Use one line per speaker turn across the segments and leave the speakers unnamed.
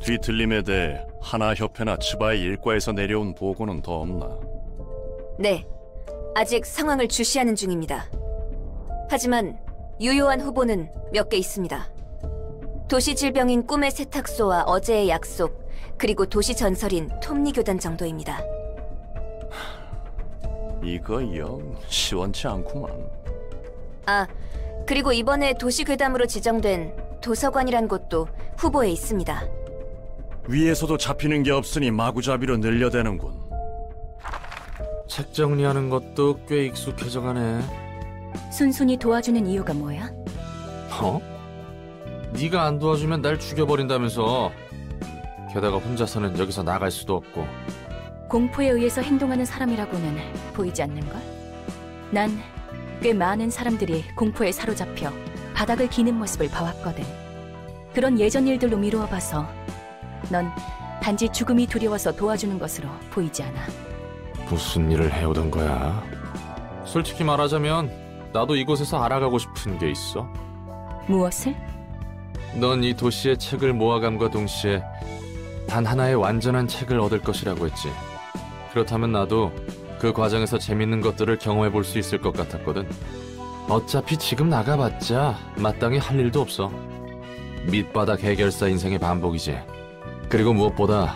뒤틀림에 대해 하나협회나 츠바의 일과에서 내려온 보고는 더 없나?
네, 아직 상황을 주시하는 중입니다. 하지만 유효한 후보는 몇 개 있습니다. 도시 질병인 꿈의 세탁소와 어제의 약속, 그리고 도시 전설인 톱니 교단 정도입니다.
이거 영 시원치 않구만.
아, 그리고 이번에 도시 괴담으로 지정된 도서관이란 곳도 후보에 있습니다.
위에서도 잡히는 게 없으니 마구잡이로 늘려대는군.
책 정리하는 것도 꽤 익숙해져가네.
순순히 도와주는 이유가 뭐야?
어? 네가 안 도와주면 날 죽여버린다면서. 게다가 혼자서는 여기서 나갈 수도 없고.
공포에 의해서 행동하는 사람이라고는 보이지 않는걸? 난 꽤 많은 사람들이 공포에 사로잡혀 바닥을 기는 모습을 봐왔거든. 그런 예전 일들로 미루어 봐서 넌 단지 죽음이 두려워서 도와주는 것으로 보이지 않아.
무슨 일을 해오던 거야? 솔직히 말하자면 나도 이곳에서 알아가고 싶은 게 있어.
무엇을?
넌 이 도시의 책을 모아감과 동시에 단 하나의 완전한 책을 얻을 것이라고 했지. 그렇다면 나도 그 과정에서 재밌는 것들을 경험해 볼 수 있을 것 같았거든. 어차피 지금 나가봤자 마땅히 할 일도 없어. 밑바닥 해결사 인생의 반복이지. 그리고 무엇보다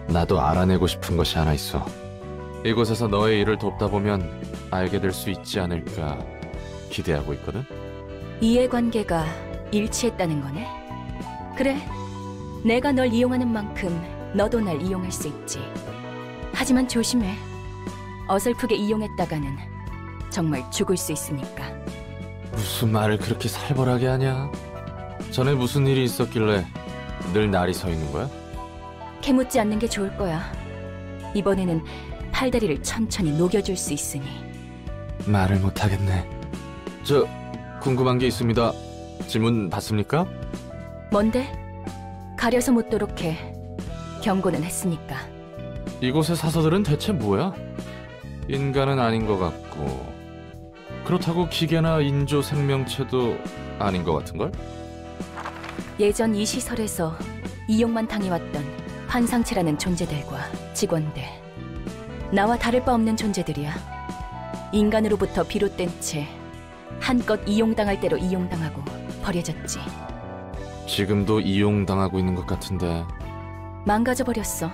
나도 알아내고 싶은 것이 하나 있어. 이곳에서 너의 일을 돕다 보면 알게 될 수 있지 않을까 기대하고 있거든.
이해관계가 일치했다는 거네? 그래, 내가 널 이용하는 만큼 너도 날 이용할 수 있지. 하지만 조심해. 어설프게 이용했다가는 정말 죽을 수 있으니까.
무슨 말을 그렇게 살벌하게 하냐? 전에 무슨 일이 있었길래 늘 날이 서 있는 거야?
캐묻지 않는 게 좋을 거야. 이번에는 팔다리를 천천히 녹여줄 수 있으니.
말을 못하겠네. 저 궁금한 게 있습니다. 질문 받습니까?
뭔데? 가려서 묻도록 해. 경고는 했으니까.
이곳의 사서들은 대체 뭐야? 인간은 아닌 것 같고, 그렇다고 기계나 인조 생명체도 아닌 것 같은걸?
예전 이 시설에서 이용만 당해왔던 환상체라는 존재들과 직원들. 나와 다를 바 없는 존재들이야. 인간으로부터 비롯된 채 한껏 이용당할 대로 이용당하고 버려졌지.
지금도 이용당하고 있는 것 같은데.
망가져버렸어.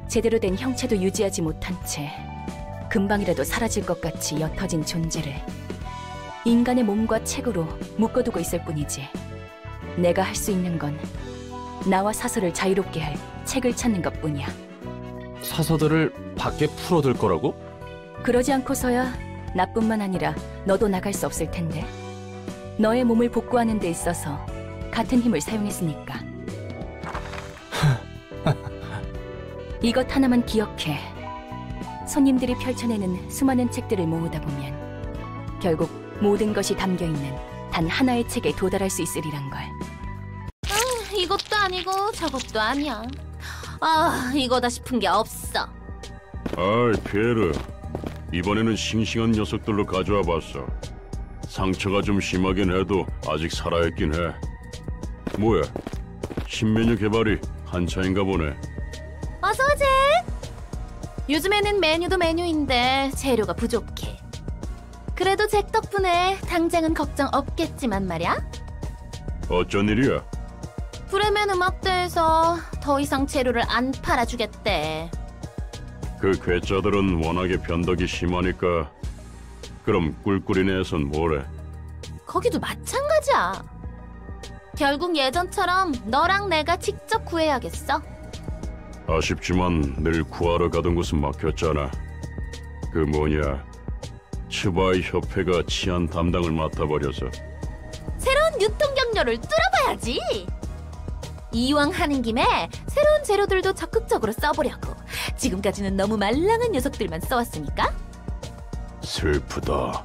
제대로 된 형체도 유지하지 못한 채 금방이라도 사라질 것 같이 옅어진 존재를 인간의 몸과 책으로 묶어두고 있을 뿐이지. 내가 할 수 있는 건 나와 사서를 자유롭게 할 책을 찾는 것뿐이야.
사서들을 밖에 풀어둘 거라고?
그러지 않고서야 나뿐만 아니라 너도 나갈 수 없을 텐데. 너의 몸을 복구하는 데 있어서 같은 힘을 사용했으니까. 이것 하나만 기억해. 손님들이 펼쳐내는 수많은 책들을 모으다 보면 결국 모든 것이 담겨있는 단 하나의 책에 도달할 수 있으리란 걸.
이것도 아니고 저것도 아니야. 이거다 싶은 게 없어.
아이, 피에르. 이번에는 싱싱한 녀석들로 가져와 봤어. 상처가 좀 심하긴 해도 아직 살아있긴 해. 뭐야, 신메뉴 개발이 한차인가 보네.
어서오지. 요즘에는 메뉴도 메뉴인데 재료가 부족해. 그래도 잭 덕분에 당장은 걱정 없겠지만 말이야.
어쩐 일이야?
브레멘 음악대에서 더 이상 재료를 안 팔아주겠대.
그 괴짜들은 워낙에 변덕이 심하니까. 그럼 꿀꿀이네에선 뭐래?
거기도 마찬가지야. 결국 예전처럼 너랑 내가 직접 구해야겠어.
아쉽지만 늘 구하러 가던 곳은 막혔잖아. 그 뭐냐, 츠바이 협회가 치안 담당을 맡아버려서.
새로운 유통 경로를 뚫어봐야지. 이왕 하는 김에 새로운 재료들도 적극적으로 써보려고. 지금까지는 너무 말랑한 녀석들만 써왔으니까.
슬프다.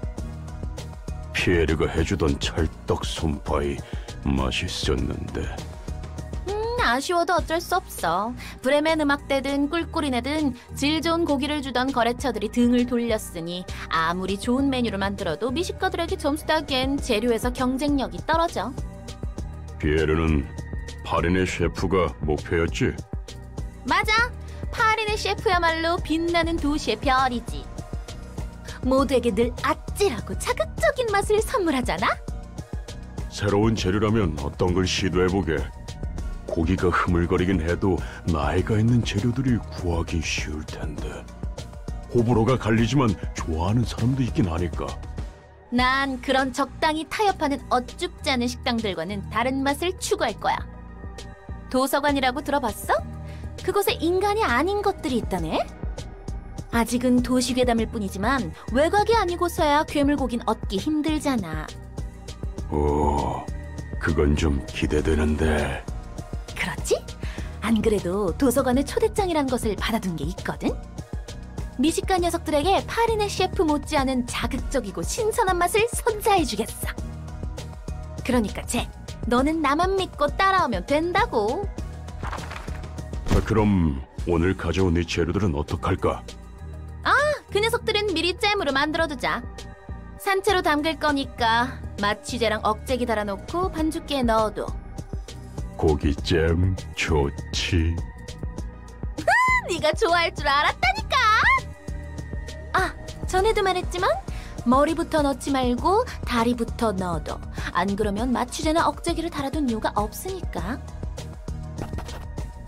피에르가 해주던 찰떡 손파이 맛있었는데.
아쉬워도 어쩔 수 없어. 브레멘 음악대든 꿀꿀이네든 질 좋은 고기를 주던 거래처들이 등을 돌렸으니 아무리 좋은 메뉴를 만들어도 미식가들에게 점수 따기엔 재료에서 경쟁력이 떨어져.
피에르는 파린의 셰프가 목표였지?
맞아. 파린의 셰프야말로 빛나는 도시의 별이지. 모두에게 늘 아찔하고 자극적인 맛을 선물하잖아.
새로운 재료라면 어떤 걸 시도해보게. 고기가 흐물거리긴 해도 나이가 있는 재료들이 구하기 쉬울 텐데. 호불호가 갈리지만 좋아하는 사람도 있긴 하니까.
난 그런 적당히 타협하는 어쭙지 않은 식당들과는 다른 맛을 추구할 거야. 도서관이라고 들어봤어? 그곳에 인간이 아닌 것들이 있다네? 아직은 도시괴담일 뿐이지만 외곽이 아니고서야 괴물고긴 얻기 힘들잖아.
오, 그건 좀 기대되는데.
그렇지? 안 그래도 도서관에 초대장이란 것을 받아둔 게 있거든? 미식가 녀석들에게 파린의 셰프 못지않은 자극적이고 신선한 맛을 선사해주겠어. 그러니까 잭, 너는 나만 믿고 따라오면 된다고.
그럼 오늘 가져온 이 재료들은 어떡할까?
그 녀석들은 미리 잼으로 만들어두자. 산채로 담글 거니까 마취제랑 억제기 달아놓고 반죽기에 넣어둬.
고기잼 좋지.
네가 좋아할 줄 알았다니까. 전에도 말했지만 머리부터 넣지 말고 다리부터 넣어둬. 안 그러면 마취제나 억제기를 달아둔 이유가 없으니까.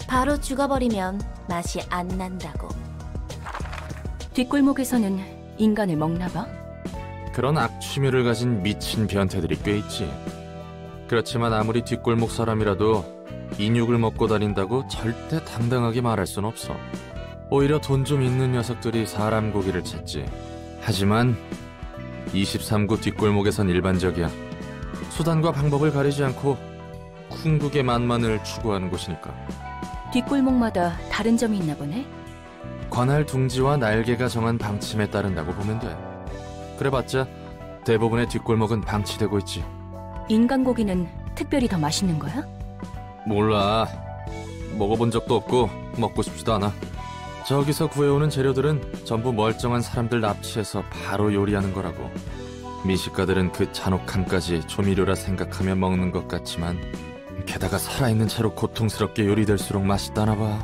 바로 죽어버리면 맛이 안 난다고.
뒷골목에서는 인간을 먹나 봐?
그런 악취미를 가진 미친 변태들이 꽤 있지. 그렇지만 아무리 뒷골목 사람이라도 인육을 먹고 다닌다고 절대 당당하게 말할 순 없어. 오히려 돈 좀 있는 녀석들이 사람 고기를 찾지. 하지만 23구 뒷골목에선 일반적이야. 수단과 방법을 가리지 않고 궁극의 맛만을 추구하는 곳이니까.
뒷골목마다 다른 점이 있나 보네?
관할 둥지와 날개가 정한 방침에 따른다고 보면 돼. 그래봤자 대부분의 뒷골목은 방치되고 있지.
인간 고기는 특별히 더 맛있는 거야?
몰라. 먹어본 적도 없고 먹고 싶지도 않아. 저기서 구해오는 재료들은 전부 멀쩡한 사람들 납치해서 바로 요리하는 거라고. 미식가들은 그 잔혹함까지 조미료라 생각하며 먹는 것 같지만 게다가 살아있는 채로 고통스럽게 요리될수록 맛있다나 봐.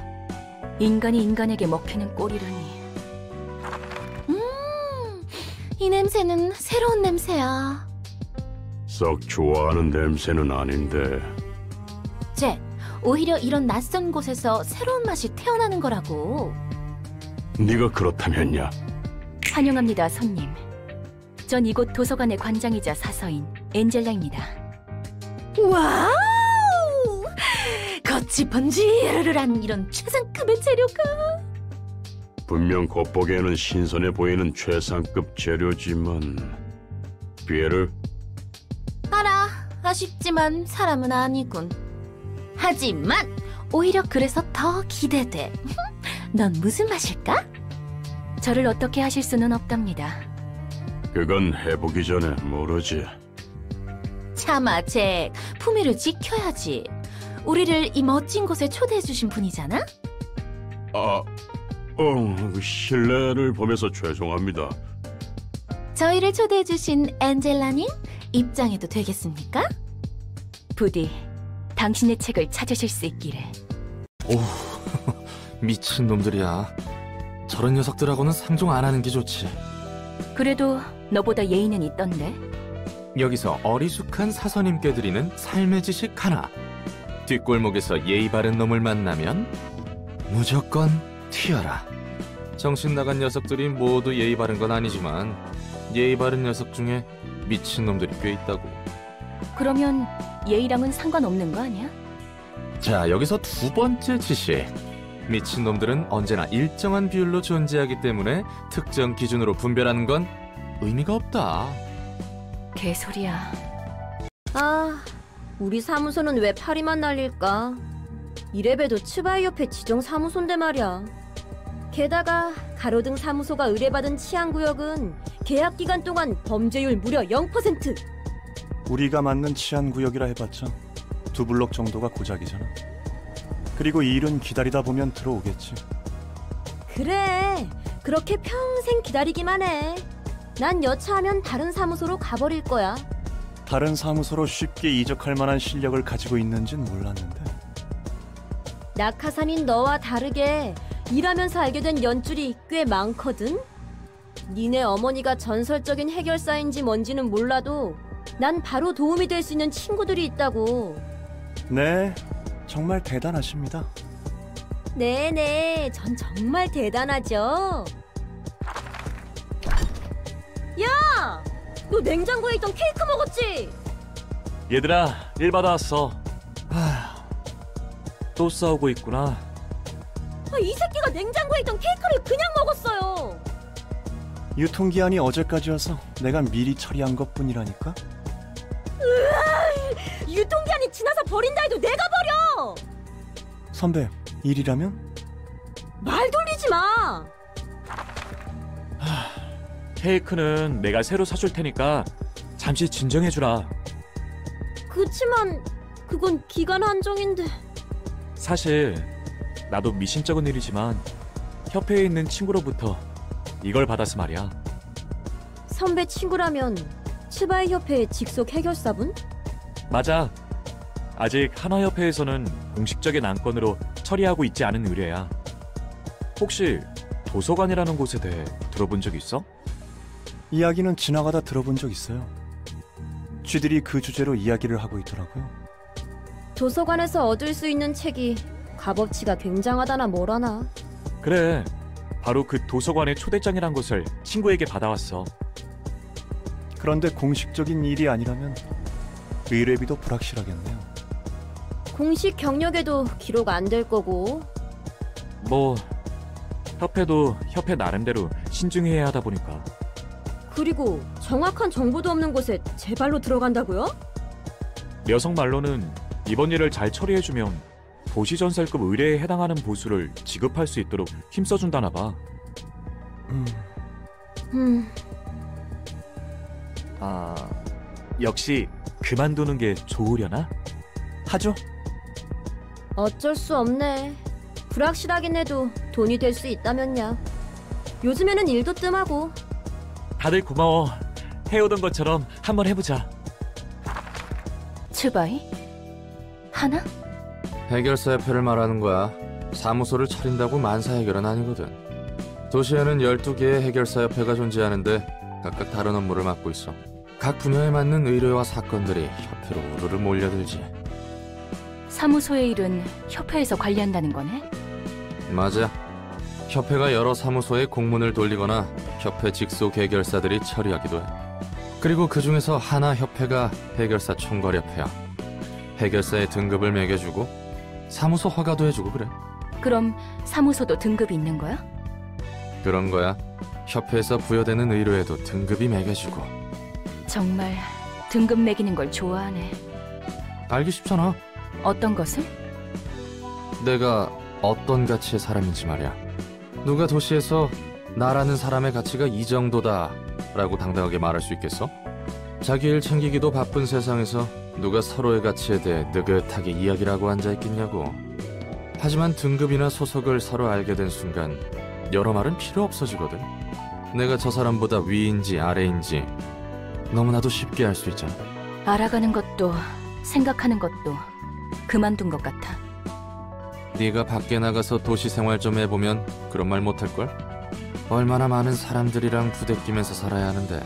인간이 인간에게 먹히는 꼴이라니.
이 냄새는 새로운 냄새야.
썩 좋아하는 냄새는 아닌데.
잭, 오히려 이런 낯선 곳에서 새로운 맛이 태어나는 거라고.
네가 그렇다면야.
환영합니다, 손님. 전 이곳 도서관의 관장이자 사서인 엔젤라입니다.
와우! 겉이 번지르르한 이런 최상급의 재료가.
분명 겉보기에는 신선해 보이는 최상급 재료지만. 피에르?
알아, 아쉽지만 사람은 아니군. 하지만 오히려 그래서 더 기대돼. 넌 무슨 맛일까?
저를 어떻게 하실 수는 없답니다.
그건 해보기 전에 모르지.
참아, 잭. 품위를 지켜야지. 우리를 이 멋진 곳에 초대해주신 분이잖아?
실례를 범해서 죄송합니다.
저희를 초대해주신 엔젤라님, 입장해도 되겠습니까?
부디 당신의 책을 찾으실 수 있기를.
오, 미친 놈들이야. 저런 녀석들하고는 상종 안 하는 게 좋지.
그래도 너보다 예의는 있던데.
여기서 어리숙한 사서님께 드리는 삶의 지식 하나. 뒷골목에서 예의 바른 놈을 만나면 무조건 튀어라. 정신 나간 녀석들이 모두 예의 바른 건 아니지만 예의 바른 녀석 중에 미친 놈들이 꽤 있다고.
그러면 예의랑은 상관없는 거 아니야?
자, 여기서 두 번째 지식. 미친 놈들은 언제나 일정한 비율로 존재하기 때문에 특정 기준으로 분별하는 건 의미가 없다.
개소리야.
우리 사무소는 왜 파리만 날릴까? 이래봬도 츠바이 옆에 지정 사무소인데 말이야. 게다가 가로등 사무소가 의뢰받은 치안구역은 계약 기간 동안 범죄율 무려 0%.
우리가 맞는 치안구역이라 해봤자 2블록 정도가 고작이잖아. 그리고 이 일은 기다리다 보면 들어오겠지.
그래, 그렇게 평생 기다리기만 해. 난 여차하면 다른 사무소로 가버릴 거야.
다른 사무소로 쉽게 이적할 만한 실력을 가지고 있는진 몰랐는데
낙하산인 너와 다르게 일하면서 알게 된 연줄이 꽤 많거든? 니네 어머니가 전설적인 해결사인지 뭔지는 몰라도 난 바로 도움이 될 수 있는 친구들이 있다고.
네, 정말 대단하십니다.
네네, 전 정말 대단하죠. 야! 너 냉장고에 있던 케이크 먹었지?
얘들아, 일 받아왔어. 또 싸우고 있구나.
이 새끼가 냉장고에 있던 케이크를 그냥 먹었어요.
유통기한이 어제까지여서 내가 미리 처리한 것뿐이라니까?
유통기한이 지나서 버린다 해도 내가 버려!
선배, 일이라면?
말 돌리지 마!
케이크는 내가 새로 사줄 테니까 잠시 진정해주라.
그치만 그건 기간 한정인데.
사실 나도 미심쩍은 일이지만 협회에 있는 친구로부터 이걸 받아서 말이야.
선배 친구라면 츠바이 협회의 직속 해결사분?
맞아. 아직 한화협회에서는 공식적인 안건으로 처리하고 있지 않은 의뢰야. 혹시 도서관이라는 곳에 대해 들어본 적 있어?
이야기는 지나가다 들어본 적 있어요. 쥐들이 그 주제로 이야기를 하고 있더라고요.
도서관에서 얻을 수 있는 책이 값어치가 굉장하다나 뭐라나.
그래. 바로 그 도서관의 초대장이란 것을 친구에게 받아왔어.
그런데 공식적인 일이 아니라면 의뢰비도 불확실하겠네요.
공식 경력에도 기록 안 될 거고.
뭐 협회도 협회 나름대로 신중해야 하다 보니까.
그리고 정확한 정보도 없는 곳에 제 발로 들어간다고요?
녀석 말로는 이번 일을 잘 처리해주면 도시전설급 의뢰에 해당하는 보수를 지급할 수 있도록 힘써준다나 봐. 아, 역시 그만두는 게 좋으려나?
하죠.
어쩔 수 없네. 불확실하긴 해도 돈이 될 수 있다면야. 요즘에는 일도 뜸하고.
다들 고마워. 해오던 것처럼 한번 해보자.
츠바이? 하나?
해결사 협회를 말하는 거야. 사무소를 차린다고 만사 해결은 아니거든. 도시에는 12개의 해결사 협회가 존재하는데 각각 다른 업무를 맡고 있어. 각 분야에 맞는 의뢰와 사건들이 협회로 우르르 몰려들지.
사무소의 일은 협회에서 관리한다는 거네?
맞아. 협회가 여러 사무소에 공문을 돌리거나 협회 직속 해결사들이 처리하기도 해. 그리고 그 중에서 하나 협회가 해결사 총괄협회야. 해결사의 등급을 매겨주고 사무소 허가도 해주고 그래.
그럼 사무소도 등급이 있는 거야?
그런 거야. 협회에서 부여되는 의뢰에도 등급이 매겨주고.
정말 등급 매기는 걸 좋아하네.
알기 쉽잖아.
어떤 것을?
내가 어떤 가치의 사람인지 말이야. 누가 도시에서 나라는 사람의 가치가 이 정도다 라고 당당하게 말할 수 있겠어? 자기 일 챙기기도 바쁜 세상에서 누가 서로의 가치에 대해 느긋하게 이야기를 하고 앉아있겠냐고. 하지만 등급이나 소속을 서로 알게 된 순간 여러 말은 필요 없어지거든. 내가 저 사람보다 위인지 아래인지 너무나도 쉽게 알 수 있잖아.
알아가는 것도 생각하는 것도 그만둔 것 같아.
네가 밖에 나가서 도시 생활 좀 해보면 그런 말 못할걸? 얼마나 많은 사람들이랑 부대끼면서 살아야 하는데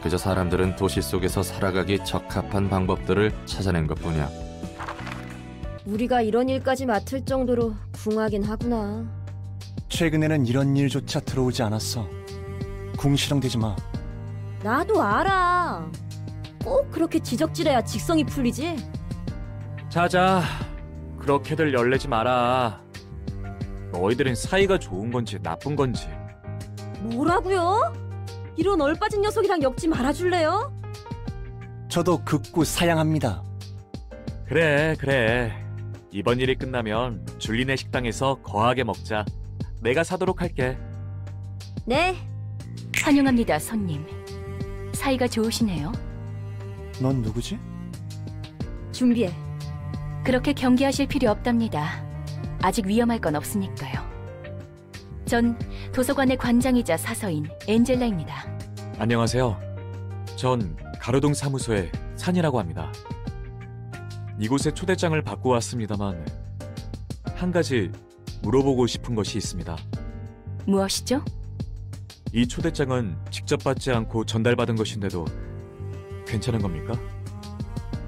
그저 사람들은 도시 속에서 살아가기 적합한 방법들을 찾아낸 것뿐이야.
우리가 이런 일까지 맡을 정도로 궁하긴 하구나.
최근에는 이런 일조차 들어오지 않았어. 궁시렁대지 마.
나도 알아. 꼭 그렇게 지적질해야 직성이 풀리지?
자자, 그렇게들 열내지 마라. 너희들은 사이가 좋은 건지 나쁜 건지.
뭐라고요? 이런 얼빠진 녀석이랑 엮지 말아줄래요?
저도 극구 사양합니다.
그래. 이번 일이 끝나면 줄리네 식당에서 거하게 먹자. 내가 사도록 할게.
네.
환영합니다, 손님. 사이가 좋으시네요.
넌 누구지?
준비해.
그렇게 경계하실 필요 없답니다. 아직 위험할 건 없으니까요. 전 도서관의 관장이자 사서인 엔젤라입니다.
안녕하세요. 전 가로동 사무소의 산이라고 합니다. 이곳에 초대장을 받고 왔습니다만 한 가지 물어보고 싶은 것이 있습니다.
무엇이죠?
이 초대장은 직접 받지 않고 전달받은 것인데도 괜찮은 겁니까?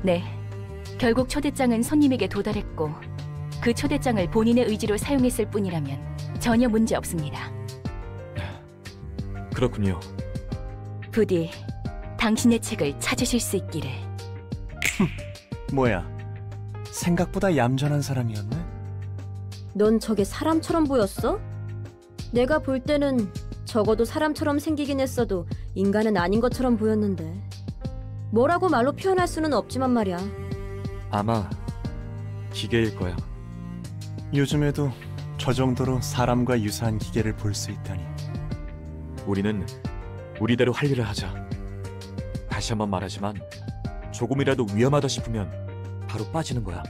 네. 결국 초대장은 손님에게 도달했고 그 초대장을 본인의 의지로 사용했을 뿐이라면 전혀 문제 없습니다.
그렇군요.
부디 당신의 책을 찾으실 수 있기를.
뭐야, 생각보다 얌전한 사람이었네?
넌 저게 사람처럼 보였어? 내가 볼 때는 적어도 사람처럼 생기긴 했어도 인간은 아닌 것처럼 보였는데. 뭐라고 말로 표현할 수는 없지만 말이야.
아마 기계일 거야.
요즘에도 저 정도로 사람과 유사한 기계를 볼 수 있다니.
우리는 우리대로 할 일을 하자. 다시 한번 말하지만 조금이라도 위험하다 싶으면 바로 빠지는 거야.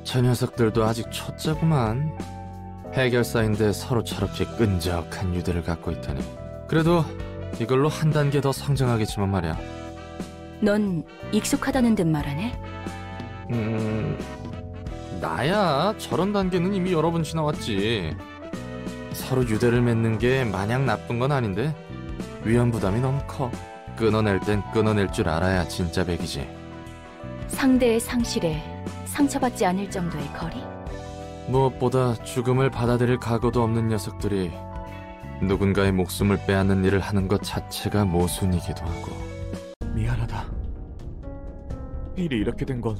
저 녀석들도 아직 초짜구만. 해결사인데 서로 저렇게 끈적한 유대를 갖고 있다니. 그래도 이걸로 한 단계 더 성장하겠지만 말이야.
넌 익숙하다는 듯 말하네?
나야 저런 단계는 이미 여러 번 지나왔지. 서로 유대를 맺는 게 마냥 나쁜 건 아닌데 위험 부담이 너무 커. 끊어낼 땐 끊어낼 줄 알아야 진짜 백이지.
상대의 상실에 상처받지 않을 정도의 거리?
무엇보다 죽음을 받아들일 각오도 없는 녀석들이 누군가의 목숨을 빼앗는 일을 하는 것 자체가 모순이기도 하고.
미안하다. 일이 이렇게 된 건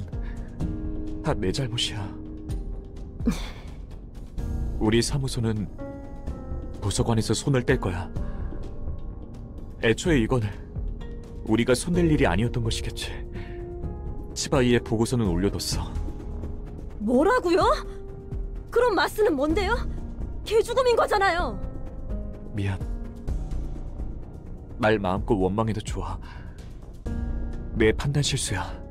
다 내 잘못이야. 우리 사무소는 도서관에서 손을 뗄 거야. 애초에 이건 우리가 손댈 일이 아니었던 것이겠지. 치바이의 보고서는 올려뒀어.
뭐라고요? 그럼 마스는 뭔데요? 개죽음인 거잖아요.
미안. 말 마음껏 원망해도 좋아. 내 판단 실수야.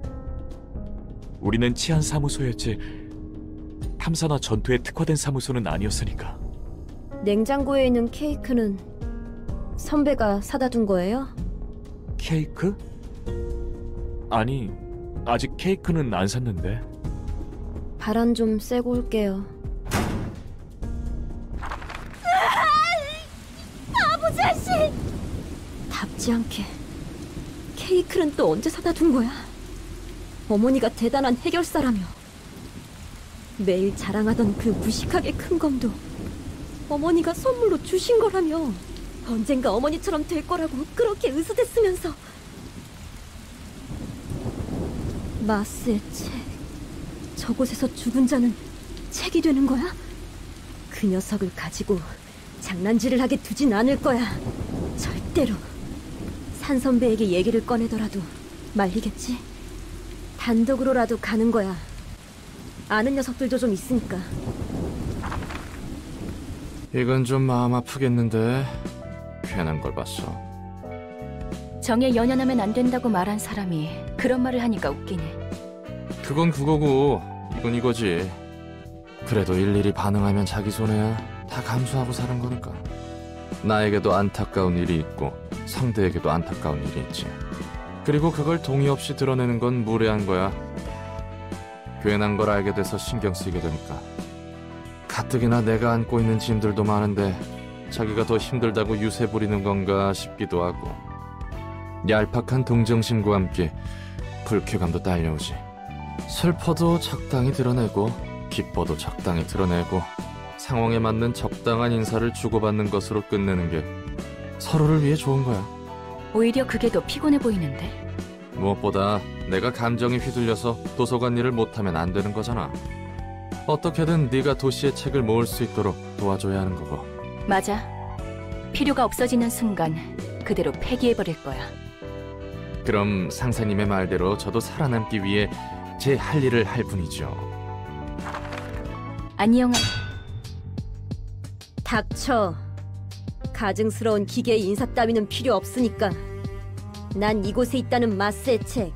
우리는 치안 사무소였지 탐사나 전투에 특화된 사무소는 아니었으니까.
냉장고에 있는 케이크는 선배가 사다 둔 거예요?
케이크? 아니, 아직 케이크는 안 샀는데.
바람 좀 쐬고 올게요. 바보 자식! 답지 않게 케이크는 또 언제 사다 둔 거야? 어머니가 대단한 해결사라며 매일 자랑하던 그 무식하게 큰 검도 어머니가 선물로 주신 거라며 언젠가 어머니처럼 될 거라고 그렇게 으스댔으면서. 마스의 책, 저곳에서 죽은 자는 책이 되는 거야? 그 녀석을 가지고 장난질을 하게 두진 않을 거야. 절대로. 산 선배에게 얘기를 꺼내더라도 말리겠지? 단독으로라도 가는 거야. 아는 녀석들도 좀 있으니까.
이건 좀 마음 아프겠는데. 괜한 걸 봤어.
정에 연연하면 안 된다고 말한 사람이 그런 말을 하니까 웃기네.
그건 그거고 이건 이거지. 그래도 일일이 반응하면 자기 손해야. 다 감수하고 사는 거니까. 나에게도 안타까운 일이 있고 상대에게도 안타까운 일이 있지. 그리고 그걸 동의 없이 드러내는 건 무례한 거야. 괜한 걸 알게 돼서 신경 쓰이게 되니까. 가뜩이나 내가 안고 있는 짐들도 많은데 자기가 더 힘들다고 유세 부리는 건가 싶기도 하고. 얄팍한 동정심과 함께 불쾌감도 딸려오지. 슬퍼도 적당히 드러내고 기뻐도 적당히 드러내고 상황에 맞는 적당한 인사를 주고받는 것으로 끝내는 게 서로를 위해 좋은 거야.
오히려 그게 더 피곤해 보이는데.
무엇보다 내가 감정에 휘둘려서 도서관 일을 못하면 안 되는 거잖아. 어떻게든 네가 도시의 책을 모을 수 있도록 도와줘야 하는 거고.
맞아. 필요가 없어지는 순간 그대로 폐기해버릴 거야.
그럼 상사님의 말대로 저도 살아남기 위해 제 할 일을 할 뿐이죠.
안녕.
닥쳐. 가증스러운 기계의 인사 따위는 필요 없으니까. 난 이곳에 있다는 마스의 책,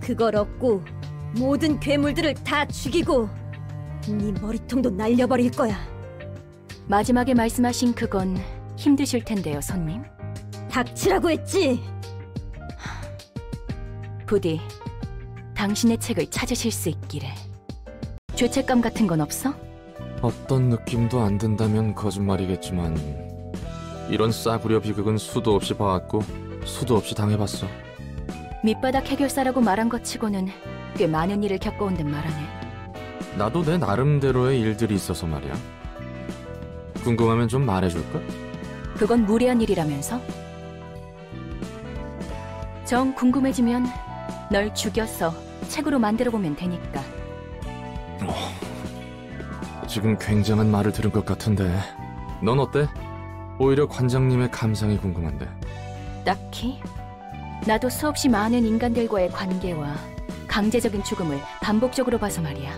그걸 얻고 모든 괴물들을 다 죽이고 네 머리통도 날려버릴 거야.
마지막에 말씀하신 그건 힘드실 텐데요, 손님.
닥치라고 했지.
부디 당신의 책을 찾으실 수 있기를. 죄책감 같은 건 없어?
어떤 느낌도 안 든다면 거짓말이겠지만 이런 싸구려 비극은 수도 없이 봐왔고 수도 없이 당해봤어.
밑바닥 해결사라고 말한 것 치고는 꽤 많은 일을 겪어온 듯 말하네.
나도 내 나름대로의 일들이 있어서 말이야. 궁금하면 좀 말해줄까?
그건 무례한 일이라면서? 정 궁금해지면 널 죽여서 책으로 만들어보면 되니까.
지금 굉장한 말을 들은 것 같은데 넌 어때? 오히려 관장님의 감상이 궁금한데.
딱히? 나도 수없이 많은 인간들과의 관계와 강제적인 죽음을 반복적으로 봐서 말이야.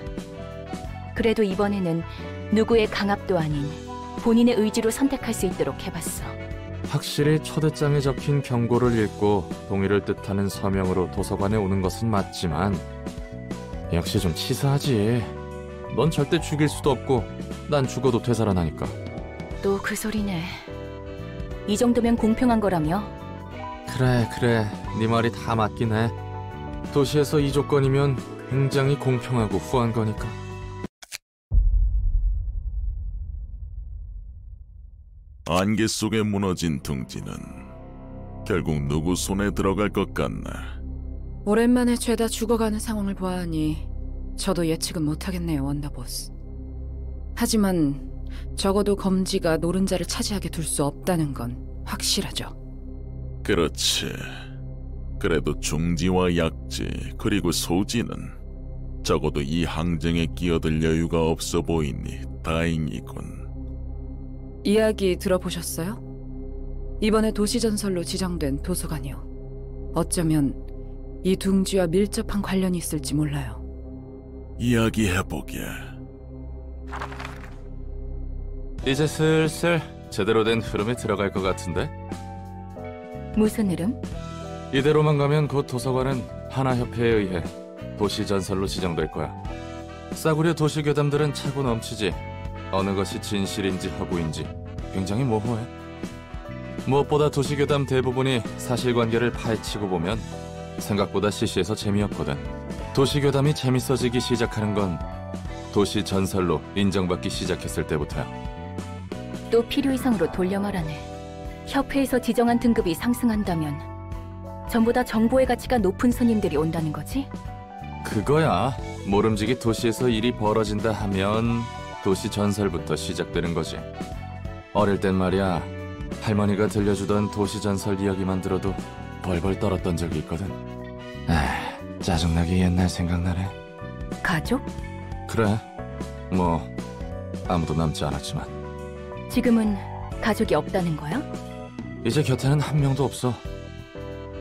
그래도 이번에는 누구의 강압도 아닌 본인의 의지로 선택할 수 있도록 해봤어.
확실히 초대장에 적힌 경고를 읽고 동의를 뜻하는 서명으로 도서관에 오는 것은 맞지만 역시 좀 치사하지. 넌 절대 죽일 수도 없고 난 죽어도 되살아나니까.
또 그 소리네. 이 정도면 공평한 거라며?
그래 네 말이 다 맞긴 해. 도시에서 이 조건이면 굉장히 공평하고 후한 거니까.
안개 속에 무너진 둥지는 결국 누구 손에 들어갈 것 같나.
오랜만에 죄다 죽어가는 상황을 보아하니 저도 예측은 못하겠네요, 원더보스. 하지만 적어도 검지가 노른자를 차지하게 둘 수 없다는 건 확실하죠.
그렇지. 그래도 중지와 약지 그리고 소지는 적어도 이 항쟁에 끼어들 여유가 없어 보이니 다행이군.
이야기 들어보셨어요? 이번에 도시전설로 지정된 도서관이요. 어쩌면 이 둥지와 밀접한 관련이 있을지 몰라요.
이야기해보게.
이제 슬슬 제대로 된 흐름에 들어갈 것 같은데?
무슨 흐름?
이대로만 가면 곧 도서관은 하나협회에 의해 도시전설로 지정될 거야. 싸구려 도시괴담들은 차고 넘치지. 어느 것이 진실인지 허구인지 굉장히 모호해. 무엇보다 도시괴담 대부분이 사실관계를 파헤치고 보면 생각보다 시시해서 재미없거든. 도시괴담이 재밌어지기 시작하는 건 도시전설로 인정받기 시작했을 때부터야.
또 필요 이상으로 돌려 말하네. 협회에서 지정한 등급이 상승한다면 전부 다 정보의 가치가 높은 손님들이 온다는 거지?
그거야. 모름지기 도시에서 일이 벌어진다 하면 도시전설부터 시작되는 거지. 어릴 땐 말이야, 할머니가 들려주던 도시전설 이야기만 들어도 벌벌 떨었던 적이 있거든. 짜증나게 옛날 생각나네.
가족?
그래, 뭐 아무도 남지 않았지만.
지금은 가족이 없다는 거야?
이제 곁에는 한 명도 없어.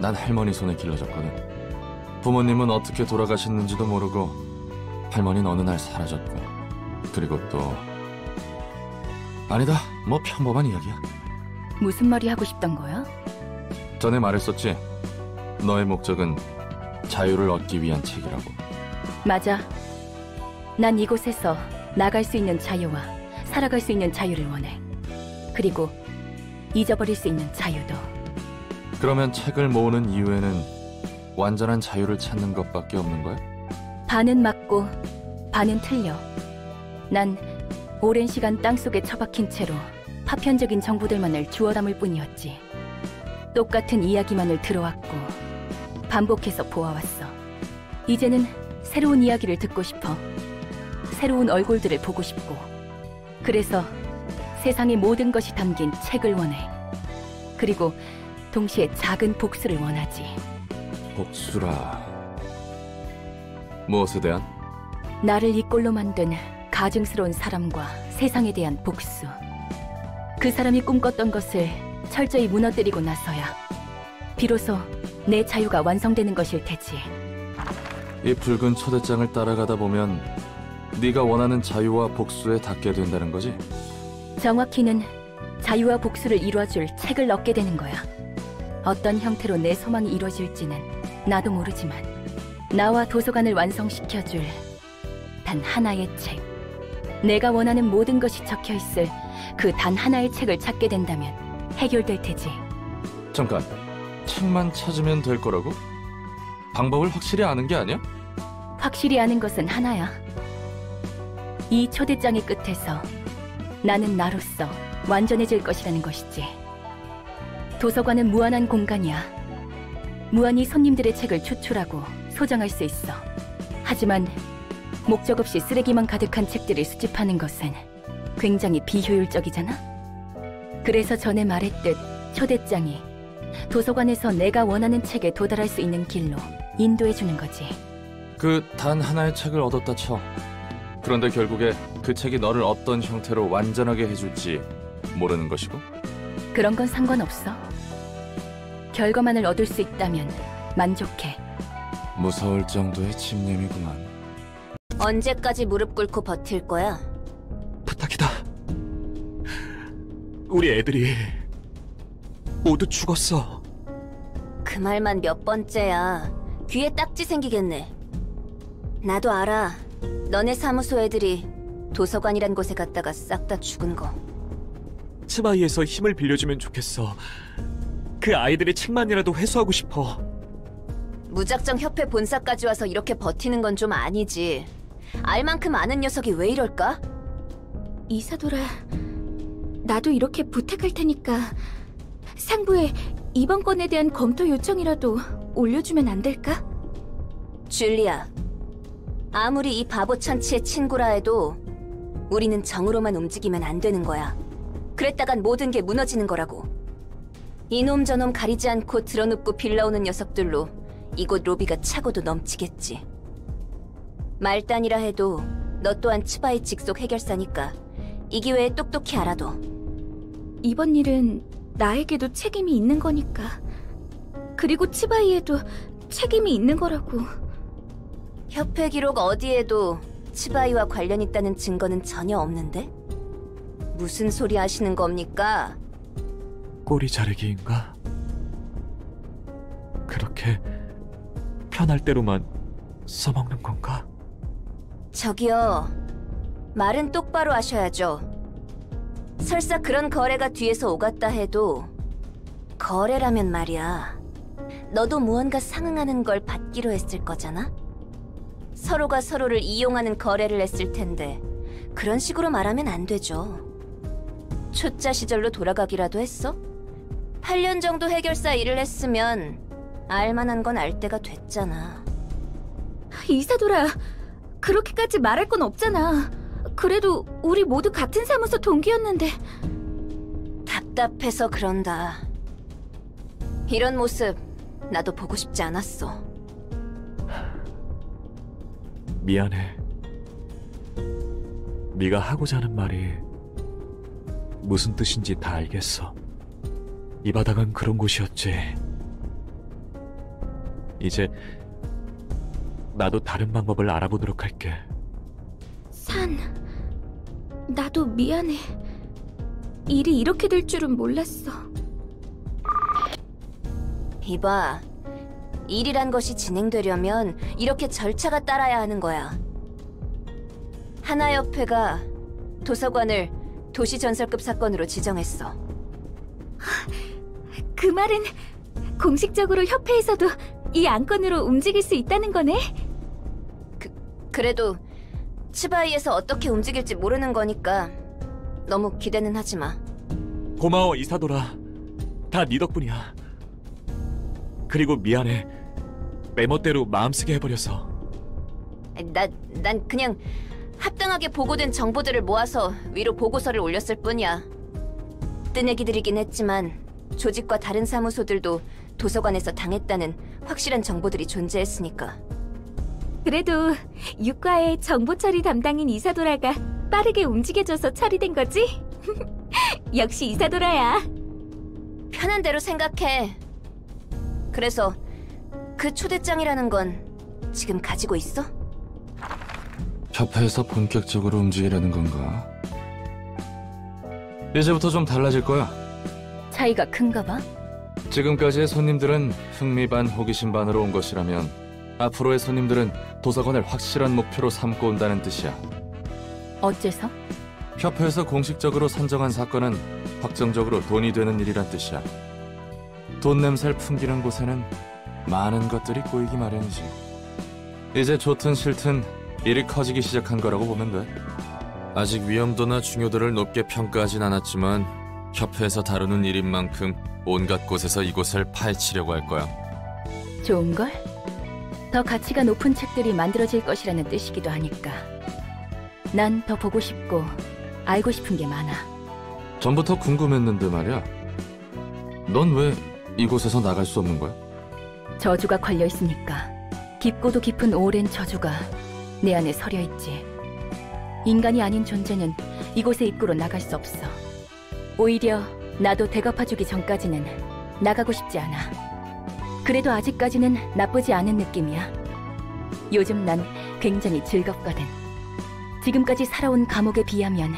난 할머니 손에 길러졌거든. 부모님은 어떻게 돌아가셨는지도 모르고 할머니는 어느 날 사라졌고, 그리고 또 아니다, 뭐 평범한 이야기야.
무슨 말이 하고 싶던 거야?
전에 말했었지. 너의 목적은 자유를 얻기 위한 책이라고.
맞아. 난 이곳에서 나갈 수 있는 자유와 살아갈 수 있는 자유를 원해. 그리고 잊어버릴 수 있는 자유도.
그러면 책을 모으는 이유에는 완전한 자유를 찾는 것밖에 없는 거야?
반은 맞고 반은 틀려. 난 오랜 시간 땅속에 처박힌 채로 파편적인 정보들만을 주워 담을 뿐이었지. 똑같은 이야기만을 들어왔고 반복해서 보아왔어. 이제는 새로운 이야기를 듣고 싶어. 새로운 얼굴들을 보고 싶고. 그래서 세상의 모든 것이 담긴 책을 원해. 그리고 동시에 작은 복수를 원하지.
복수라. 무엇에 대한?
나를 이 꼴로 만든 가증스러운 사람과 세상에 대한 복수. 그 사람이 꿈꿨던 것을 철저히 무너뜨리고 나서야 비로소 내 자유가 완성되는 것일 테지.
이 붉은 초대장을 따라가다 보면 네가 원하는 자유와 복수에 닿게 된다는 거지?
정확히는 자유와 복수를 이루어줄 책을 얻게 되는 거야. 어떤 형태로 내 소망이 이루어질지는 나도 모르지만 나와 도서관을 완성시켜줄 단 하나의 책, 내가 원하는 모든 것이 적혀있을 그 단 하나의 책을 찾게 된다면 해결될 테지.
잠깐, 책만 찾으면 될 거라고? 방법을 확실히 아는 게 아니야?
확실히 아는 것은 하나야. 이 초대장의 끝에서 나는 나로서 완전해질 것이라는 것이지. 도서관은 무한한 공간이야. 무한히 손님들의 책을 추출하고 소장할 수 있어. 하지만 목적 없이 쓰레기만 가득한 책들을 수집하는 것은 굉장히 비효율적이잖아? 그래서 전에 말했듯 초대장이 도서관에서 내가 원하는 책에 도달할 수 있는 길로 인도해주는 거지.
그 단 하나의 책을 얻었다 쳐. 그런데 결국에 그 책이 너를 어떤 형태로 완전하게 해줄지 모르는 것이고?
그런 건 상관없어. 결과만을 얻을 수 있다면 만족해.
무서울 정도의 집념이구만.
언제까지 무릎 꿇고 버틸 거야?
부탁이다. 우리 애들이 모두 죽었어.
그 말만 몇 번째야. 귀에 딱지 생기겠네. 나도 알아. 너네 사무소 애들이 도서관이란 곳에 갔다가 싹 다 죽은 거.
츠바이에서 힘을 빌려주면 좋겠어. 그 아이들의 책만이라도 회수하고 싶어.
무작정 협회 본사까지 와서 이렇게 버티는 건 좀 아니지. 알 만큼 아는 녀석이 왜 이럴까?
이사도라, 나도 이렇게 부탁할 테니까 상부에 이번 건에 대한 검토 요청이라도 올려주면 안 될까?
줄리아, 아무리 이 바보 천치의 친구라 해도 우리는 정으로만 움직이면 안 되는 거야. 그랬다간 모든 게 무너지는 거라고. 이놈 저놈 가리지 않고 드러눕고 빌라오는 녀석들로 이곳 로비가 차고도 넘치겠지. 말단이라 해도 너 또한 츠바이 직속 해결사니까 이 기회에 똑똑히 알아둬.
이번 일은 나에게도 책임이 있는 거니까. 그리고 츠바이에도 책임이 있는 거라고.
협회 기록 어디에도 츠바이와 관련 있다는 증거는 전혀 없는데? 무슨 소리 하시는 겁니까?
꼬리 자르기인가? 그렇게 편할 대로만 써먹는 건가?
저기요, 말은 똑바로 하셔야죠. 설사 그런 거래가 뒤에서 오갔다 해도 거래라면 말이야. 너도 무언가 상응하는 걸 받기로 했을 거잖아? 서로가 서로를 이용하는 거래를 했을 텐데 그런 식으로 말하면 안 되죠. 초짜 시절로 돌아가기라도 했어? 8년 정도 해결사 일을 했으면 알만한 건 알 때가 됐잖아.
이사도라, 그렇게까지 말할 건 없잖아. 그래도 우리 모두 같은 사무소 동기였는데.
답답해서 그런다. 이런 모습 나도 보고 싶지 않았어.
미안해. 네가 하고자 하는 말이 무슨 뜻인지 다 알겠어. 이 바닥은 그런 곳이었지. 이제 나도 다른 방법을 알아보도록 할게.
산, 나도 미안해. 일이 이렇게 될 줄은 몰랐어.
이봐, 일이란 것이 진행되려면 이렇게 절차가 따라야 하는 거야. 하나협회가 도서관을 도시전설급 사건으로 지정했어.
그 말은 공식적으로 협회에서도 이 안건으로 움직일 수 있다는 거네?
그래도 츠바이에서 어떻게 움직일지 모르는 거니까 너무 기대는 하지 마.
고마워, 이사도라. 다 네 덕분이야. 그리고 미안해. 메모대로 마음쓰게 해버려서.
난 그냥 합당하게 보고된 정보들을 모아서 위로 보고서를 올렸을 뿐이야. 뜨내기들이긴 했지만 조직과 다른 사무소들도 도서관에서 당했다는 확실한 정보들이 존재했으니까.
그래도 육과의 정보 처리 담당인 이사도라가 빠르게 움직여줘서 처리된 거지? 역시 이사도라야.
편한 대로 생각해. 그래서 그 초대장이라는 건 지금 가지고 있어?
협회에서 본격적으로 움직이려는 건가? 이제부터 좀 달라질 거야.
차이가 큰가 봐?
지금까지의 손님들은 흥미 반 호기심 반으로 온 것이라면 앞으로의 손님들은 도서관을 확실한 목표로 삼고 온다는 뜻이야.
어째서?
협회에서 공식적으로 산정한 사건은 확정적으로 돈이 되는 일이란 뜻이야. 돈 냄새를 풍기는 곳에는 많은 것들이 꼬이기 마련이지. 이제 좋든 싫든 일이 커지기 시작한 거라고 보면 돼. 아직 위험도나 중요도를 높게 평가하진 않았지만 협회에서 다루는 일인 만큼 온갖 곳에서 이곳을 파헤치려고 할 거야.
좋은걸? 더 가치가 높은 책들이 만들어질 것이라는 뜻이기도 하니까. 난 더 보고 싶고 알고 싶은 게 많아.
전부터 궁금했는데 말이야. 넌 왜 이곳에서 나갈 수 없는 거야?
저주가 걸려 있으니까. 깊고도 깊은 오랜 저주가 내 안에 서려 있지. 인간이 아닌 존재는 이곳의 입구로 나갈 수 없어. 오히려 나도 대갚아주기 전까지는 나가고 싶지 않아. 그래도 아직까지는 나쁘지 않은 느낌이야. 요즘 난 굉장히 즐겁거든. 지금까지 살아온 감옥에 비하면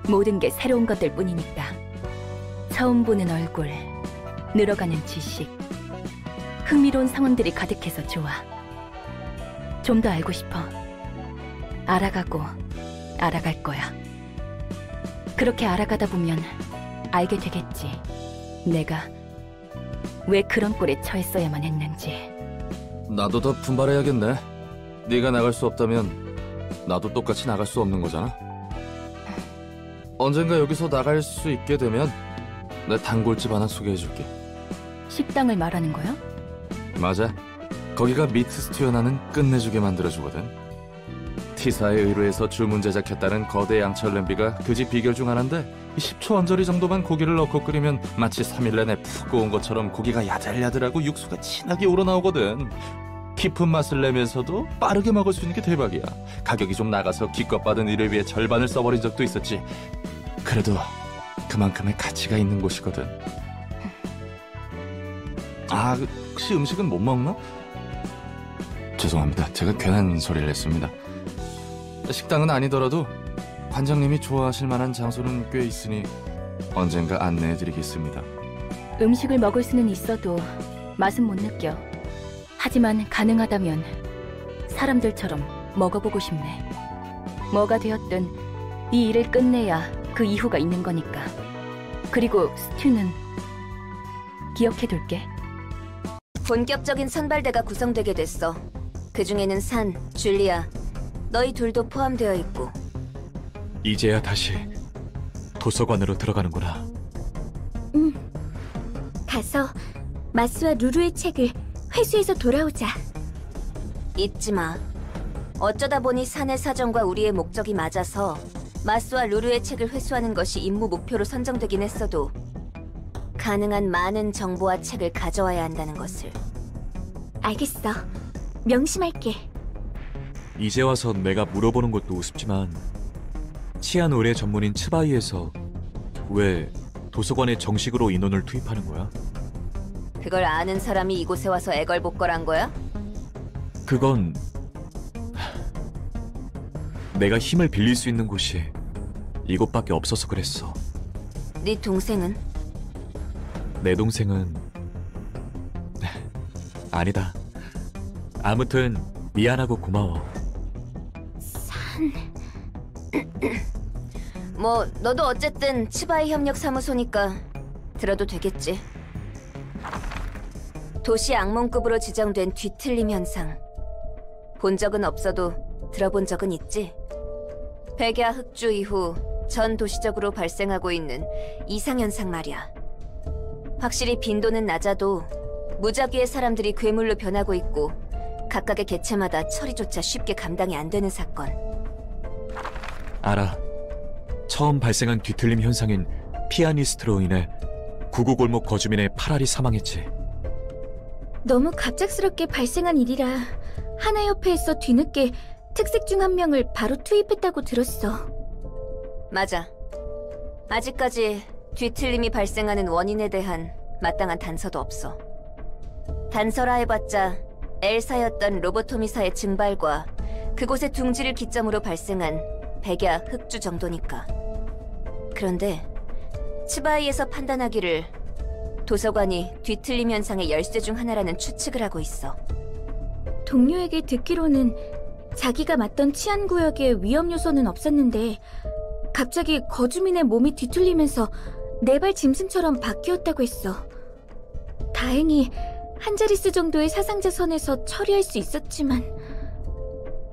모든 게 새로운 것들 뿐이니까. 처음 보는 얼굴, 늘어가는 지식, 흥미로운 상황들이 가득해서 좋아. 좀 더 알고 싶어. 알아가고 알아갈 거야. 그렇게 알아가다 보면 알게 되겠지. 내가 왜 그런 꼴에 처했어야만 했는지.
나도 더 분발해야겠네. 네가 나갈 수 없다면 나도 똑같이 나갈 수 없는 거잖아. 언젠가 여기서 나갈 수 있게 되면 내 단골집 하나 소개해줄게.
식당을 말하는 거야?
맞아. 거기가 미트 스튜어 나는 끝내주게 만들어주거든. T사의 의뢰에서 주문 제작했다는 거대 양철 냄비가 그 집 비결 중 하나인데 10초 언저리 정도만 고기를 넣고 끓이면 마치 3일 내내 푹 구운 것처럼 고기가 야들야들하고 육수가 진하게 우러나오거든. 깊은 맛을 내면서도 빠르게 먹을 수 있는 게 대박이야. 가격이 좀 나가서 기껏 받은 일을 위해 절반을 써버린 적도 있었지. 그래도 그만큼의 가치가 있는 곳이거든. 아, 혹시 음식은 못 먹나? 죄송합니다. 제가 괜한 소리를 했습니다. 식당은 아니더라도 관장님이 좋아하실 만한 장소는 꽤 있으니 언젠가 안내해드리겠습니다.
음식을 먹을 수는 있어도 맛은 못 느껴. 하지만 가능하다면 사람들처럼 먹어보고 싶네. 뭐가 되었든 이 일을 끝내야 그 이후가 있는 거니까. 그리고 스튜는 기억해둘게.
본격적인 선발대가 구성되게 됐어. 그중에는 산, 줄리아, 너희 둘도 포함되어 있고.
이제야 다시 도서관으로 들어가는구나.
가서 마스와 루루의 책을 회수해서 돌아오자.
잊지 마. 어쩌다 보니 산의 사정과 우리의 목적이 맞아서 마스와 루루의 책을 회수하는 것이 임무 목표로 선정되긴 했어도 가능한 많은 정보와 책을 가져와야 한다는 것을.
알겠어. 명심할게.
이제 와서 내가 물어보는 것도 우습지만 치안 의뢰 전문인 츠바이에서 왜 도서관에 정식으로 인원을 투입하는 거야?
그걸 아는 사람이 이곳에 와서 애걸복걸한 거야?
그건 내가 힘을 빌릴 수 있는 곳이 이곳밖에 없어서 그랬어.
네 동생은?
내 동생은 아니다. 아무튼 미안하고 고마워.
뭐 너도 어쨌든 츠바이 협력 사무소니까 들어도 되겠지. 도시 악몽급으로 지정된 뒤틀림 현상. 본 적은 없어도 들어본 적은 있지. 백야 흑주 이후 전 도시적으로 발생하고 있는 이상현상 말이야. 확실히 빈도는 낮아도 무작위의 사람들이 괴물로 변하고 있고 각각의 개체마다 처리조차 쉽게 감당이 안 되는 사건.
알아. 처음 발생한 뒤틀림 현상인 피아니스트로 인해 구구골목 거주민의 8알이 사망했지.
너무 갑작스럽게 발생한 일이라 하나협회에서 뒤늦게 특색 중 한 명을 바로 투입했다고 들었어.
맞아. 아직까지 뒤틀림이 발생하는 원인에 대한 마땅한 단서도 없어. 단서라 해봤자 엘사였던 로보토미사의 증발과 그곳의 둥지를 기점으로 발생한 백야 흑주 정도니까. 그런데 츠바이에서 판단하기를 도서관이 뒤틀림 현상의 열쇠 중 하나라는 추측을 하고 있어.
동료에게 듣기로는 자기가 맡던 치안구역에 위험 요소는 없었는데 갑자기 거주민의 몸이 뒤틀리면서 네발 짐승처럼 바뀌었다고 했어. 다행히 한 자릿수 정도의 사상자 선에서 처리할 수 있었지만,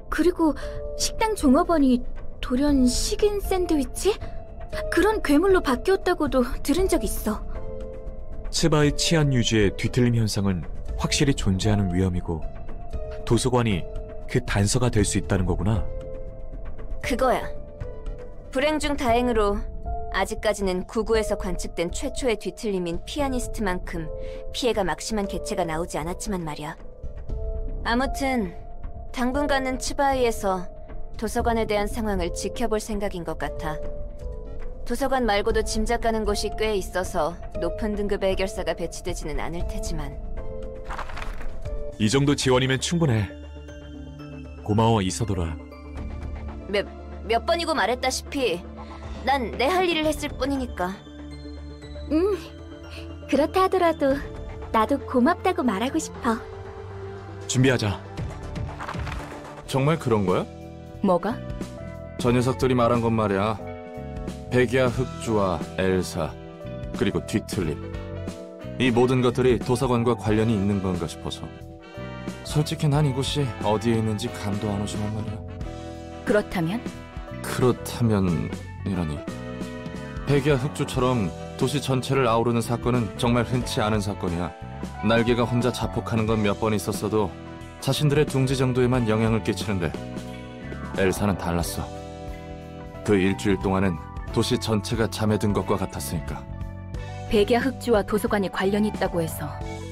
그리고 식당 종업원이 돌연 식인 샌드위치? 그런 괴물로 바뀌었다고도 들은 적 있어.
츠바의 치안 유지의 뒤틀림 현상은 확실히 존재하는 위험이고 도서관이 그 단서가 될 수 있다는 거구나.
그거야. 불행 중 다행으로 아직까지는 구구에서 관측된 최초의 뒤틀림인 피아니스트만큼 피해가 막심한 개체가 나오지 않았지만 말이야. 아무튼 당분간은 츠바이에서 도서관에 대한 상황을 지켜볼 생각인 것 같아. 도서관 말고도 짐작 가는 곳이 꽤 있어서 높은 등급의 해결사가 배치되지는 않을 테지만.
이 정도 지원이면 충분해. 고마워, 이서돌아.
몇 번이고 말했다시피 난 내 할 일을 했을 뿐이니까.
그렇다 하더라도 나도 고맙다고 말하고 싶어.
준비하자.
정말 그런 거야?
뭐가?
저 녀석들이 말한 건 말이야. 백야 흑주와 엘사, 그리고 뒤틀림. 이 모든 것들이 도서관과 관련이 있는 건가 싶어서. 솔직히 난 이곳이 어디에 있는지 감도 안 오지만 말이야.
그렇다면?
그렇다면이라니. 백야 흑주처럼 도시 전체를 아우르는 사건은 정말 흔치 않은 사건이야. 날개가 혼자 자폭하는 건 몇 번 있었어도 자신들의 둥지 정도에만 영향을 끼치는데 엘사는 달랐어. 그 일주일 동안은 도시 전체가 잠에 든 것과 같았으니까.
백야 흑주와 도서관이 관련이 있다고 해서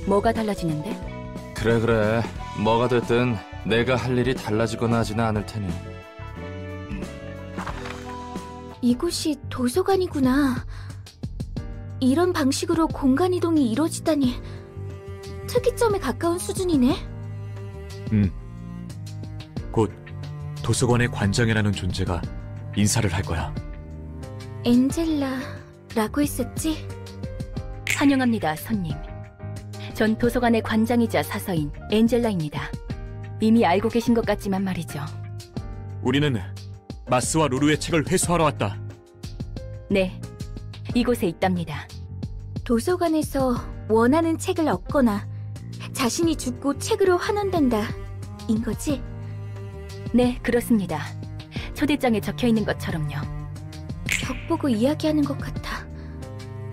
뭐가 달라지는데?
그래. 뭐가 됐든 내가 할 일이 달라지거나 하지는 않을 테니.
이곳이 도서관이구나. 이런 방식으로 공간 이동이 이루어지다니 특이점에 가까운 수준이네.
곧 도서관의 관장이라는 존재가 인사를 할 거야.
엔젤라라고 했었지?
환영합니다, 손님. 전 도서관의 관장이자 사서인 엔젤라입니다. 이미 알고 계신 것 같지만 말이죠.
우리는 마스와 루루의 책을 회수하러 왔다.
네, 이곳에 있답니다.
도서관에서 원하는 책을 얻거나 자신이 죽고 책으로 환원된다, 인 거지?
네, 그렇습니다. 초대장에 적혀있는 것처럼요.
벽 보고 이야기하는 것 같아.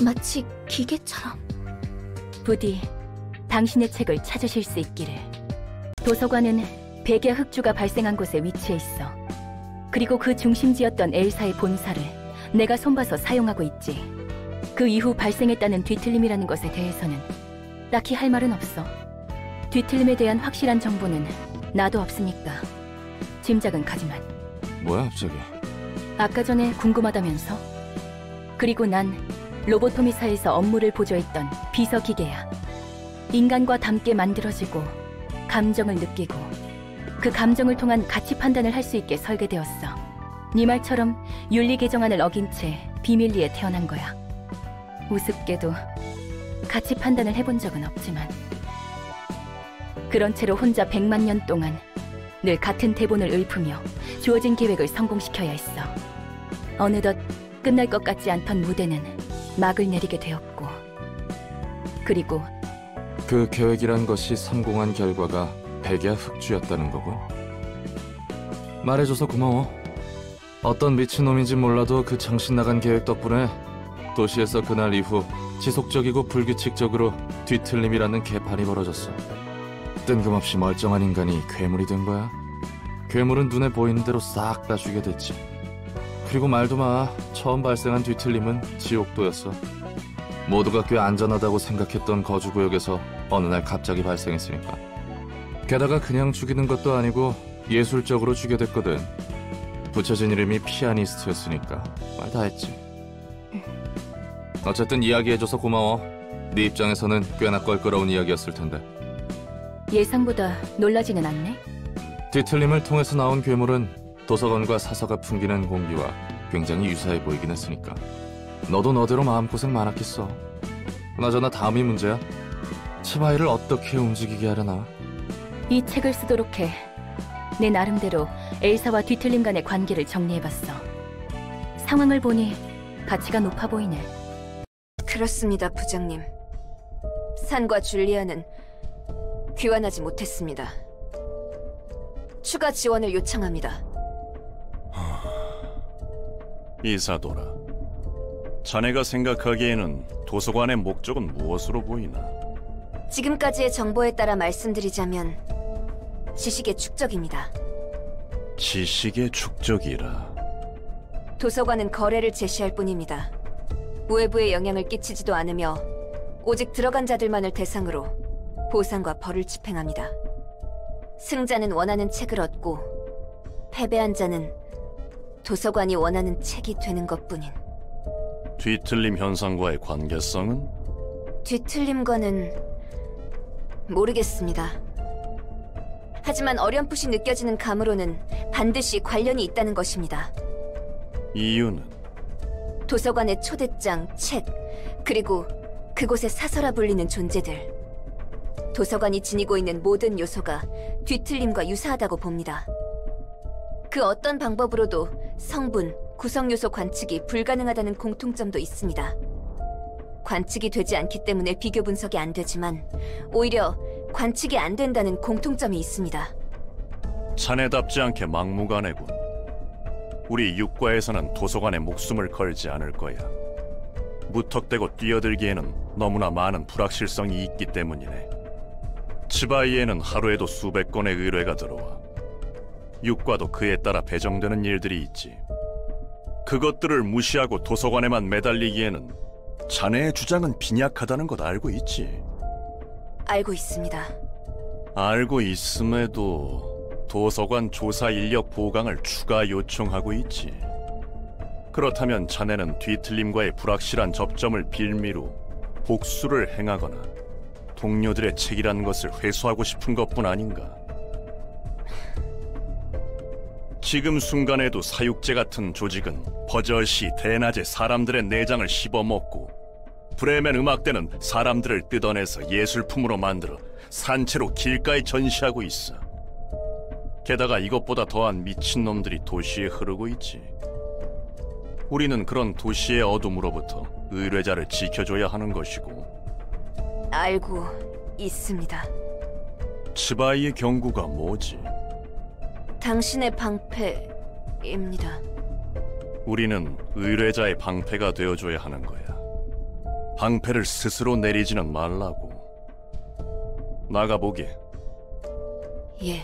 마치 기계처럼.
부디 당신의 책을 찾으실 수 있기를. 도서관은 백야 흑주가 발생한 곳에 위치해 있어. 그리고 그 중심지였던 엘사의 본사를 내가 손봐서 사용하고 있지. 그 이후 발생했다는 뒤틀림이라는 것에 대해서는 딱히 할 말은 없어. 뒤틀림에 대한 확실한 정보는 나도 없으니까 짐작은 가지만.
뭐야 갑자기?
아까 전에 궁금하다면서? 그리고 난 로보토미사에서 업무를 보조했던 비서기계야. 인간과 닮게 만들어지고 감정을 느끼고 그 감정을 통한 가치 판단을 할 수 있게 설계되었어. 네 말처럼 윤리 개정안을 어긴 채 비밀리에 태어난 거야. 우습게도 가치 판단을 해본 적은 없지만 그런 채로 혼자 100만 년 동안 늘 같은 대본을 읊으며 주어진 계획을 성공시켜야 했어. 어느덧 끝날 것 같지 않던 무대는 막을 내리게 되었고, 그리고
그 계획이란 것이 성공한 결과가 백야 흑주였다는 거군. 말해줘서 고마워. 어떤 미친놈인지 몰라도 그 정신 나간 계획 덕분에 도시에서 그날 이후 지속적이고 불규칙적으로 뒤틀림이라는 개판이 벌어졌어. 뜬금없이 멀쩡한 인간이 괴물이 된 거야. 괴물은 눈에 보이는 대로 싹 다 죽게 됐지. 그리고 말도 마, 처음 발생한 뒤틀림은 지옥도였어. 모두가 꽤 안전하다고 생각했던 거주구역에서 어느 날 갑자기 발생했으니까. 게다가 그냥 죽이는 것도 아니고 예술적으로 죽여댔거든. 붙여진 이름이 피아니스트였으니까 말 다 했지. 어쨌든 이야기해줘서 고마워. 네 입장에서는 꽤나 껄끄러운 이야기였을 텐데.
예상보다 놀라지는 않네?
뒤틀림을 통해서 나온 괴물은 도서관과 사서가 풍기는 공기와 굉장히 유사해 보이긴 했으니까. 너도 너대로 마음고생 많았겠어. 그나저나 다음이 문제야. 츠바이를 어떻게 움직이게 하려나?
이 책을 쓰도록 해. 내 나름대로 엘사와 뒤틀림 간의 관계를 정리해봤어. 상황을 보니 가치가 높아 보이네.
그렇습니다, 부장님. 산과 줄리아는 귀환하지 못했습니다. 추가 지원을 요청합니다.
이사도라, 자네가 생각하기에는 도서관의 목적은 무엇으로 보이나?
지금까지의 정보에 따라 말씀드리자면 지식의 축적입니다.
지식의 축적이라.
도서관은 거래를 제시할 뿐입니다. 외부에 영향을 끼치지도 않으며 오직 들어간 자들만을 대상으로 보상과 벌을 집행합니다. 승자는 원하는 책을 얻고 패배한 자는 도서관이 원하는 책이 되는 것뿐인.
뒤틀림 현상과의 관계성은?
뒤틀림과는 모르겠습니다. 하지만 어렴풋이 느껴지는 감으로는 반드시 관련이 있다는 것입니다.
이유는?
도서관의 초대장, 책, 그리고 그곳에 사서라 불리는 존재들. 도서관이 지니고 있는 모든 요소가 뒤틀림과 유사하다고 봅니다. 그 어떤 방법으로도 성분, 구성요소 관측이 불가능하다는 공통점도 있습니다. 관측이 되지 않기 때문에 비교 분석이 안 되지만 오히려 관측이 안 된다는 공통점이 있습니다.
자네답지 않게 막무가내군. 우리 육과에서는 도서관에 목숨을 걸지 않을 거야. 무턱대고 뛰어들기에는 너무나 많은 불확실성이 있기 때문이네. 츠바이에는 하루에도 수백 건의 의뢰가 들어와. 육과도 그에 따라 배정되는 일들이 있지. 그것들을 무시하고 도서관에만 매달리기에는 자네의 주장은 빈약하다는 것 알고 있지?
알고 있습니다.
알고 있음에도 도서관 조사 인력 보강을 추가 요청하고 있지. 그렇다면 자네는 뒤틀림과의 불확실한 접점을 빌미로 복수를 행하거나 동료들의 책이라는 것을 회수하고 싶은 것뿐 아닌가? 지금 순간에도 사육제 같은 조직은 버젓이 대낮에 사람들의 내장을 씹어먹고 브레멘 음악대는 사람들을 뜯어내서 예술품으로 만들어 산채로 길가에 전시하고 있어. 게다가 이것보다 더한 미친놈들이 도시에 흐르고 있지. 우리는 그런 도시의 어둠으로부터 의뢰자를 지켜줘야 하는 것이고.
알고 있습니다.
츠바이의 경고가 뭐지?
당신의 방패입니다.
우리는 의뢰자의 방패가 되어줘야 하는 거야. 방패를 스스로 내리지는 말라고. 나가보게.
예.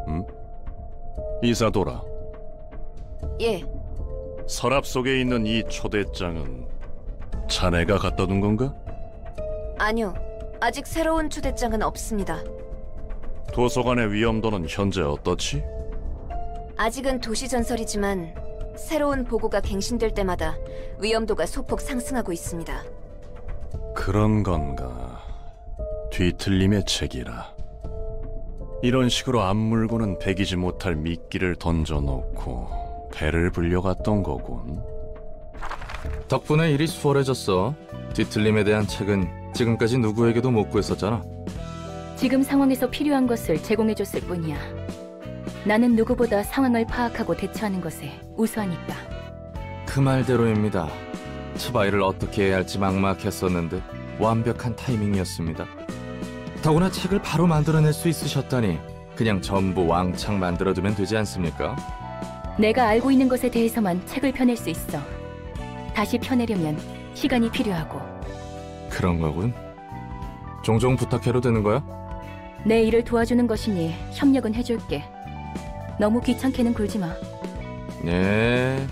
응? 이사도라.
예.
서랍 속에 있는 이 초대장은 자네가 갖다 둔 건가?
아니요. 아직 새로운 초대장은 없습니다.
도서관의 위험도는 현재 어떻지?
아직은 도시전설이지만 새로운 보고가 갱신될 때마다 위험도가 소폭 상승하고 있습니다.
그런 건가. 뒤틀림의 책이라. 이런 식으로 앞물고는 배기지 못할 미끼를 던져놓고 배를 불려갔던 거군.
덕분에 일이 수월해졌어. 뒤틀림에 대한 책은 지금까지 누구에게도 못 구했었잖아.
지금 상황에서 필요한 것을 제공해줬을 뿐이야. 나는 누구보다 상황을 파악하고 대처하는 것에 우수하니까.
그 말대로입니다. 츠바이를 어떻게 해야 할지 막막했었는데 완벽한 타이밍이었습니다. 더구나 책을 바로 만들어낼 수 있으셨다니 그냥 전부 왕창 만들어두면 되지 않습니까?
내가 알고 있는 것에 대해서만 책을 펴낼 수 있어. 다시 펴내려면 시간이 필요하고.
그런 거군. 종종 부탁해도 되는 거야?
내 일을 도와주는 것이니 협력은 해줄게. 너무 귀찮게는 굴지 마.
네,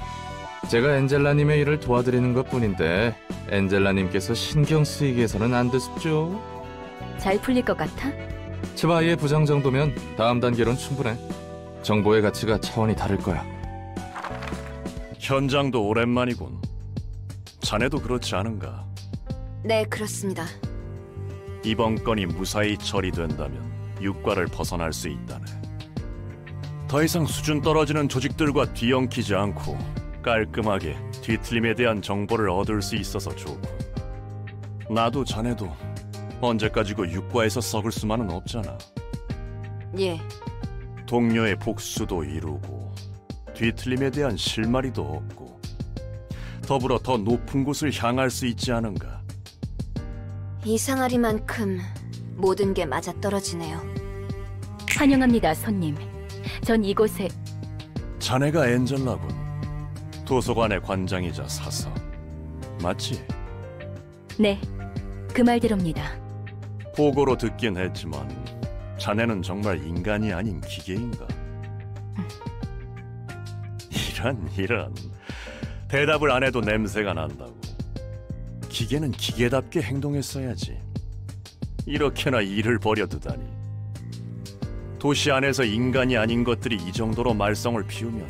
제가 엔젤라님의 일을 도와드리는 것뿐인데 엔젤라님께서 신경 쓰이게 해서는 안 됐죠?
잘 풀릴 것 같아?
츠바이의 부장 정도면 다음 단계로는 충분해. 정보의 가치가 차원이 다를 거야.
현장도 오랜만이군. 자네도 그렇지 않은가?
네, 그렇습니다.
이번 건이 무사히 처리된다면 육과를 벗어날 수 있다네. 더 이상 수준 떨어지는 조직들과 뒤엉키지 않고 깔끔하게 뒤틀림에 대한 정보를 얻을 수 있어서 좋고. 나도 자네도 언제까지고 육과에서 썩을 수만은 없잖아.
예.
동료의 복수도 이루고 뒤틀림에 대한 실마리도 없고 더불어 더 높은 곳을 향할 수 있지 않은가.
이상하리만큼 모든 게 맞아떨어지네요.
환영합니다, 손님. 전 이곳에...
자네가 엔젤라군. 도서관의 관장이자 사서. 맞지?
네, 그 말대로입니다.
보고로 듣긴 했지만 자네는 정말 인간이 아닌 기계인가? 이런 대답을 안 해도 냄새가 난다고. 기계는 기계답게 행동했어야지. 이렇게나 일을 버려두다니. 도시 안에서 인간이 아닌 것들이 이 정도로 말썽을 피우면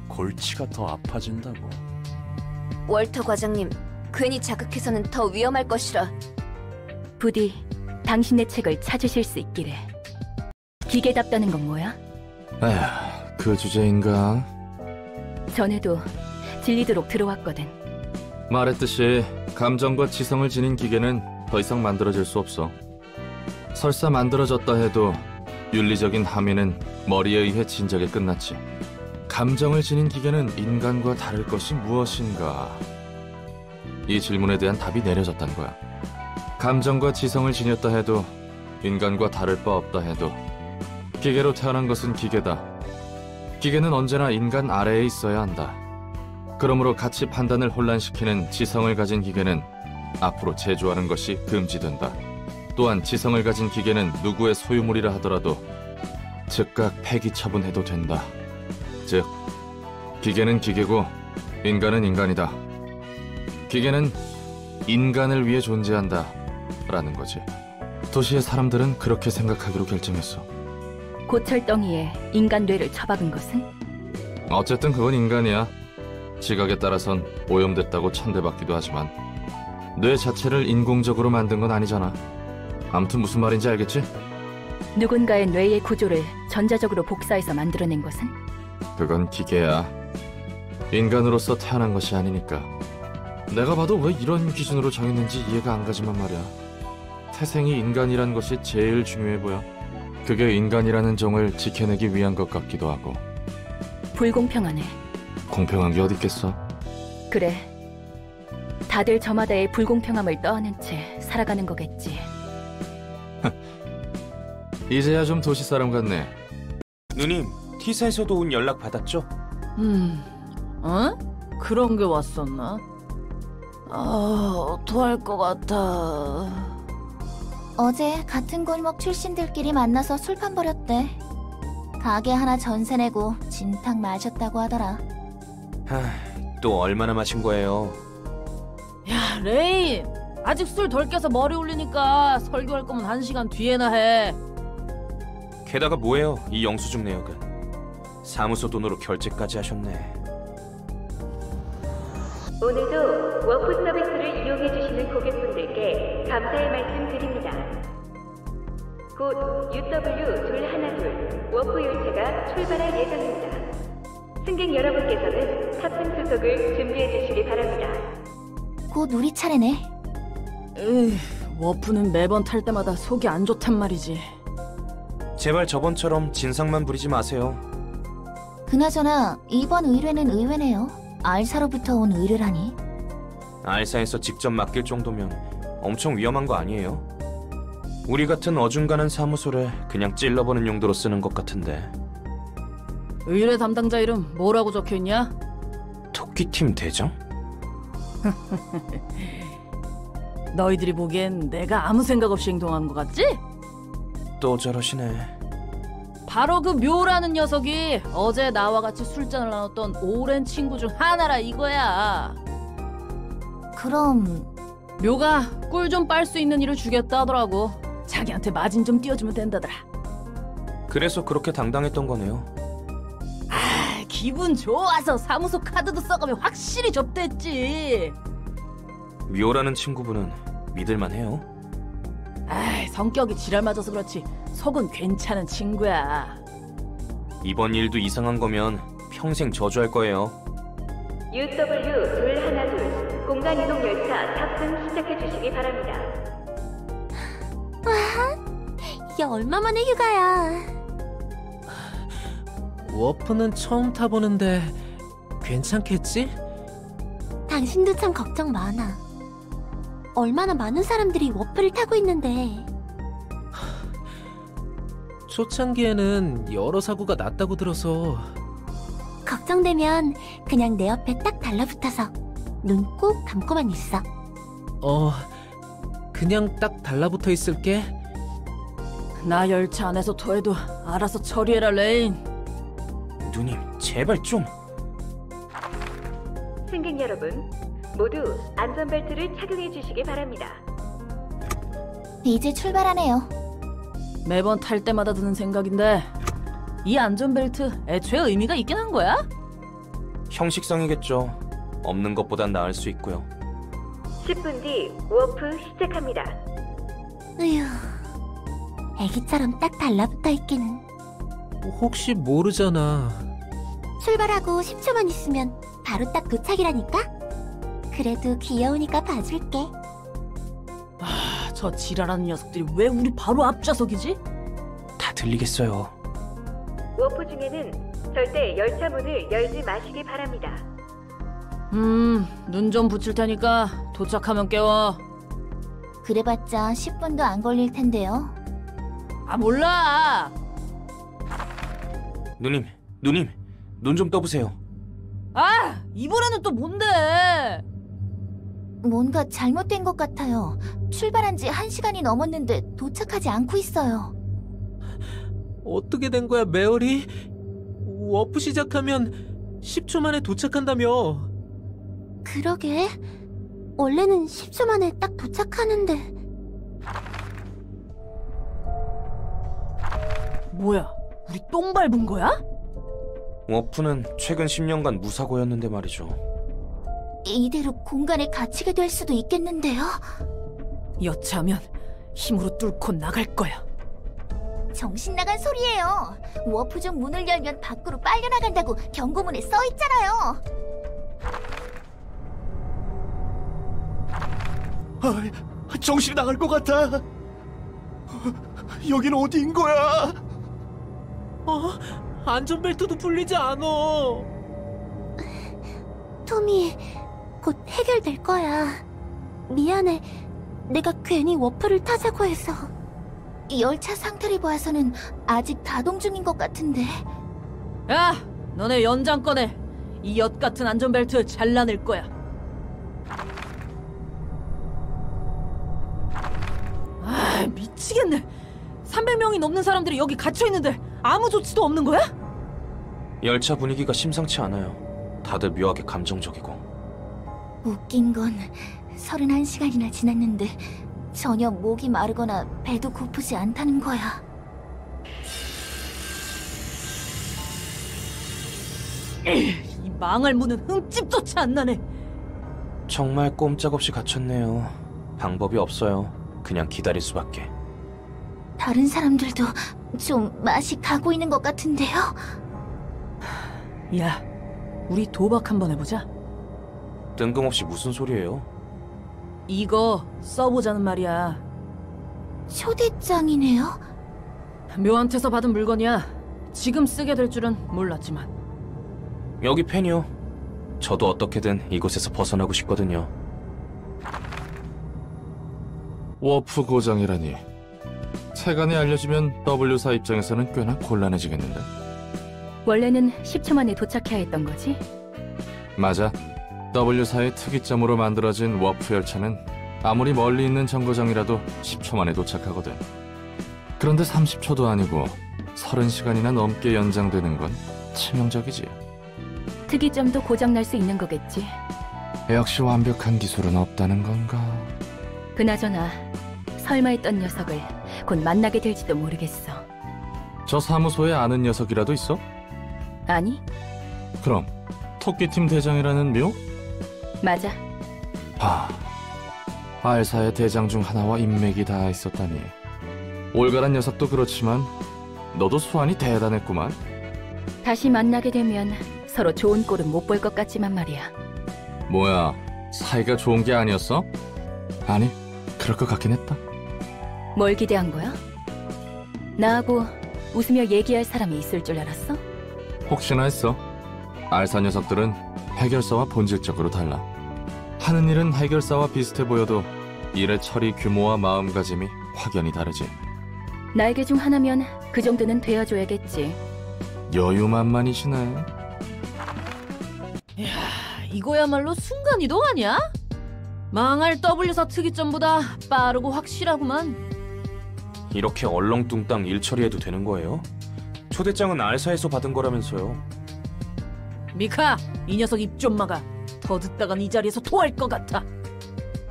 골치가 더 아파진다고.
월터 과장님, 괜히 자극해서는 더 위험할 것이라.
부디 당신의 책을 찾으실 수 있기를. 기계답다는 건 뭐야?
에휴, 그 주제인가?
전에도 질리도록 들어왔거든.
말했듯이 감정과 지성을 지닌 기계는 더 이상 만들어질 수 없어. 설사 만들어졌다 해도 윤리적인 함의는 머리에 의해 진작에 끝났지. 감정을 지닌 기계는 인간과 다를 것이 무엇인가? 이 질문에 대한 답이 내려졌단 거야. 감정과 지성을 지녔다 해도 인간과 다를 바 없다 해도 기계로 태어난 것은 기계다. 기계는 언제나 인간 아래에 있어야 한다. 그러므로 가치 판단을 혼란시키는 지성을 가진 기계는 앞으로 제조하는 것이 금지된다. 또한 지성을 가진 기계는 누구의 소유물이라 하더라도 즉각 폐기 처분해도 된다. 즉, 기계는 기계고 인간은 인간이다. 기계는 인간을 위해 존재한다 라는 거지. 도시의 사람들은 그렇게 생각하기로 결정했어.
고철덩이에 인간 뇌를 처박은 것은?
어쨌든 그건 인간이야. 지각에 따라선 오염됐다고 천대받기도 하지만 뇌 자체를 인공적으로 만든 건 아니잖아. 아무튼 무슨 말인지 알겠지?
누군가의 뇌의 구조를 전자적으로 복사해서 만들어낸 것은?
그건 기계야. 인간으로서 태어난 것이 아니니까. 내가 봐도 왜 이런 기준으로 정했는지 이해가 안 가지만 말이야. 태생이 인간이란 것이 제일 중요해 보여. 그게 인간이라는 종을 지켜내기 위한 것 같기도 하고.
불공평하네.
공평한 게 어디 있겠어?
그래. 다들 저마다의 불공평함을 떠안은 채 살아가는 거겠지.
이제야 좀 도시 사람 같네.
누님, T사에서도 온 연락 받았죠?
그런 게 왔었나? 어떡할 것 같아.
어제 같은 골목 출신들끼리 만나서 술판 벌였대. 가게 하나 전세 내고 진탕 마셨다고 하더라.
또 얼마나 마신 거예요?
야, 레인! 아직 술 덜 깨서 머리 올리니까 설교할 거면 1시간 뒤에나 해.
게다가 뭐예요, 이 영수증 내역은. 사무소 돈으로 결제까지 하셨네.
오늘도 워프 서비스를 이용해주시는 고객분들께 감사의 말씀 드립니다. 곧 UW212 워프 열차가 출발할 예정입니다. 승객 여러분께서는 탑승 수속을 준비해주시기 바랍니다.
곧 우리 차례네.
워프는 매번 탈 때마다 속이 안 좋단 말이지.
제발 저번처럼 진상만 부리지 마세요.
그나저나 이번 의뢰는 의외네요. 알사로부터 온 의뢰라니.
알사에서 직접 맡길 정도면 엄청 위험한 거 아니에요? 우리 같은 어중간한 사무소를 그냥 찔러보는 용도로 쓰는 것 같은데.
의뢰 담당자 이름 뭐라고 적혀있냐?
토끼팀 대장?
너희들이 보기엔 내가 아무 생각 없이 행동하는 것 같지?
또 저러시네.
바로 그 묘라는 녀석이 어제 나와 같이 술잔을 나눴던 오랜 친구 중 하나라 이거야.
그럼
묘가 꿀 좀 빨 수 있는 일을 주겠다 하더라고. 자기한테 마진 좀 띄워주면 된다더라.
그래서 그렇게 당당했던 거네요.
기분 좋아서 사무소 카드도 써가며 확실히 접대했지.
묘라는 친구분은 믿을만 해요?
성격이 지랄 맞아서 그렇지 속은 괜찮은 친구야.
이번 일도 이상한 거면 평생 저주할 거예요.
UW212 공간이동 열차 탑승 시작해주시기 바랍니다.
이게 얼마만의 휴가야.
워프는 처음 타보는데 괜찮겠지?
당신도 참 걱정 많아. 얼마나 많은 사람들이 워프를 타고 있는데.
초창기에는 여러 사고가 났다고 들어서.
걱정되면 그냥 내 옆에 딱 달라붙어서 눈 꼭 감고만 있어.
그냥 딱 달라붙어 있을게.
나 열차 안에서 토해도 알아서 처리해라, 레인.
누님, 제발 좀.
승객 여러분, 모두 안전벨트를 착용해 주시기 바랍니다.
이제 출발하네요.
매번 탈 때마다 드는 생각인데 이 안전벨트 애초에 의미가 있긴 한 거야?
형식성이겠죠. 없는 것보단 나을 수 있고요.
10분 뒤 워프 시작합니다.
으휴, 애기처럼 딱 달라붙어 있기는.
혹시 모르잖아.
출발하고 10초만 있으면 바로 딱 도착이라니까? 그래도 귀여우니까 봐줄게.
저 지랄하는 녀석들이 왜 우리 바로 앞좌석이지?
다 들리겠어요.
워프 중에는 절대 열차 문을 열지 마시기 바랍니다.
눈 좀 붙일 테니까 도착하면 깨워.
그래봤자 10분도 안 걸릴 텐데요.
아, 몰라.
누님, 눈 좀 떠보세요.
아, 이번에는 또 뭔데?
뭔가 잘못된 것 같아요. 출발한 지 1시간이 넘었는데 도착하지 않고 있어요.
어떻게 된 거야, 메어리? 워프 시작하면 10초 만에 도착한다며.
그러게. 원래는 10초 만에 딱 도착하는데.
뭐야, 우리 똥 밟은 거야?
워프는 최근 10년간 무사고였는데 말이죠.
이대로 공간에 갇히게 될 수도 있겠는데요?
여차하면 힘으로 뚫고 나갈 거야.
정신 나간 소리예요. 워프 중 문을 열면 밖으로 빨려나간다고 경고문에 써 있잖아요.
정신이 나갈 것 같아. 여긴 어디인 거야?
안전벨트도 풀리지 않아.
토미, 곧 해결될 거야. 미안해. 내가 괜히 워프를 타자고 해서.
열차 상태를 봐서는 아직 가동 중인 것 같은데.
야, 너네 연장 꺼내. 이 엿 같은 안전벨트 잘라낼 거야. 아, 미치겠네. 300명이 넘는 사람들이 여기 갇혀 있는데 아무 조치도 없는 거야?
열차 분위기가 심상치 않아요. 다들 묘하게 감정적이고.
웃긴 건 31시간이나 지났는데 전혀 목이 마르거나 배도 고프지 않다는 거야.
이 망할 문은 흠집조차 안 나네.
정말 꼼짝없이 갇혔네요. 방법이 없어요. 그냥 기다릴 수밖에.
다른 사람들도 좀 맛이 가고 있는 것 같은데요?
야, 우리 도박 한번 해보자.
뜬금없이 무슨 소리예요?
이거 써보자는 말이야.
초대장이네요?
묘한테서 받은 물건이야. 지금 쓰게 될 줄은 몰랐지만.
여기 펜이요. 저도 어떻게든 이곳에서 벗어나고 싶거든요.
워프 고장이라니. 세간에 알려지면 W사 입장에서는 꽤나 곤란해지겠는데.
원래는 10초 만에 도착해야 했던 거지?
맞아. W사의 특이점으로 만들어진 워프 열차는 아무리 멀리 있는 정거장이라도 10초 만에 도착하거든. 그런데 30초도 아니고 30시간이나 넘게 연장되는 건 치명적이지.
특이점도 고장날 수 있는 거겠지.
역시 완벽한 기술은 없다는 건가?
그나저나 설마 했던 녀석을 곧 만나게 될지도 모르겠어.
저 사무소에 아는 녀석이라도 있어?
아니,
그럼 토끼팀 대장이라는 묘?
맞아.
알사의 대장 중 하나와 인맥이 다 있었다니. 올가란 녀석도 그렇지만 너도 수완이 대단했구만.
다시 만나게 되면 서로 좋은 꼴은 못 볼 것 같지만 말이야.
뭐야, 사이가 좋은 게 아니었어? 아니, 그럴 것 같긴 했다.
뭘 기대한 거야? 나하고 웃으며 얘기할 사람이 있을 줄 알았어?
혹시나 했어. 알사 녀석들은 해결사와 본질적으로 달라. 하는 일은 해결사와 비슷해 보여도 일의 처리 규모와 마음가짐이 확연히 다르지.
날개 중 하나면 그 정도는 되어줘야겠지.
여유만만이시네.
이야, 이거야말로 순간이동 아니야? 망할 W사 특이점보다 빠르고 확실하구만.
이렇게 얼렁뚱땅 일 처리해도 되는 거예요? 초대장은 알사에서 받은 거라면서요.
미카, 이 녀석 입 좀 막아. 더 듣다간 이 자리에서 토할 것 같아.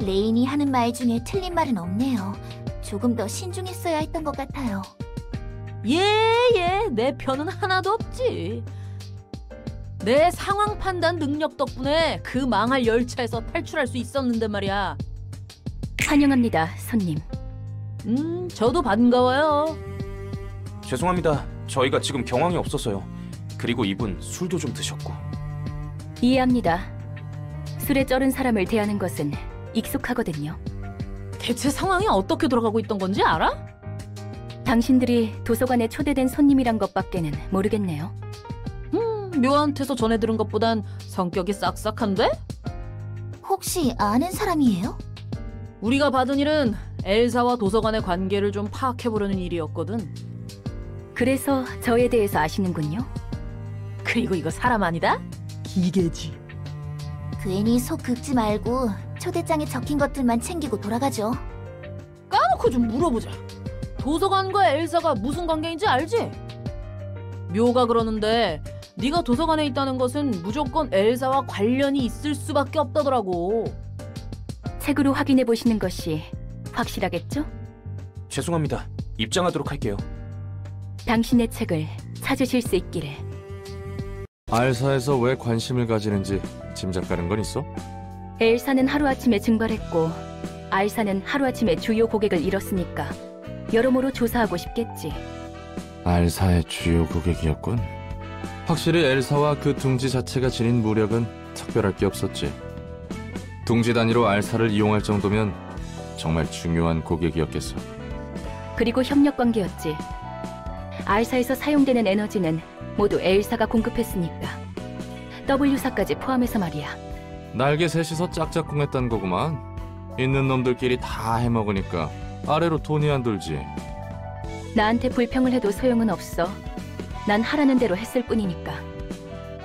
레인이 하는 말 중에 틀린 말은 없네요. 조금 더 신중했어야 했던 것 같아요.
내 편은 하나도 없지. 내 상황 판단 능력 덕분에 그 망할 열차에서 탈출할 수 있었는데 말이야.
환영합니다, 손님.
저도 반가워요.
죄송합니다. 저희가 지금 경황이 없어서요. 그리고 이분 술도 좀 드셨고.
이해합니다. 술에 쩔은 사람을 대하는 것은 익숙하거든요.
대체 상황이 어떻게 돌아가고 있던 건지 알아?
당신들이 도서관에 초대된 손님이란 것밖에는 모르겠네요.
묘한테서 전해 들은 것보단 성격이 싹싹한데?
혹시 아는 사람이에요?
우리가 받은 일은 엘사와 도서관의 관계를 좀 파악해보려는 일이었거든.
그래서 저에 대해서 아시는군요.
그리고 이거 사람 아니다? 기계지.
괜히 속 긁지 말고 초대장에 적힌 것들만 챙기고 돌아가죠.
까놓고 좀 물어보자. 도서관과 엘사가 무슨 관계인지 알지? 묘가 그러는데 네가 도서관에 있다는 것은 무조건 엘사와 관련이 있을 수밖에 없다더라고.
책으로 확인해 보시는 것이 확실하겠죠?
죄송합니다. 입장하도록 할게요.
당신의 책을 찾으실 수 있기를.
알사에서 왜 관심을 가지는지 짐작 가는 건 있어?
엘사는 하루아침에 증발했고 알사는 하루아침에 주요 고객을 잃었으니까 여러모로 조사하고 싶겠지.
알사의 주요 고객이었군. 확실히 엘사와 그 둥지 자체가 지닌 무력은 특별할 게 없었지. 둥지 단위로 알사를 이용할 정도면 정말 중요한 고객이었겠어.
그리고 협력 관계였지. 알사에서 사용되는 에너지는 모두 엘사가 공급했으니까. W사까지 포함해서 말이야.
날개 셋이서 짝짝꿍했단 거구만. 있는 놈들끼리 다 해먹으니까 아래로 돈이 안 돌지.
나한테 불평을 해도 소용은 없어. 난 하라는 대로 했을 뿐이니까.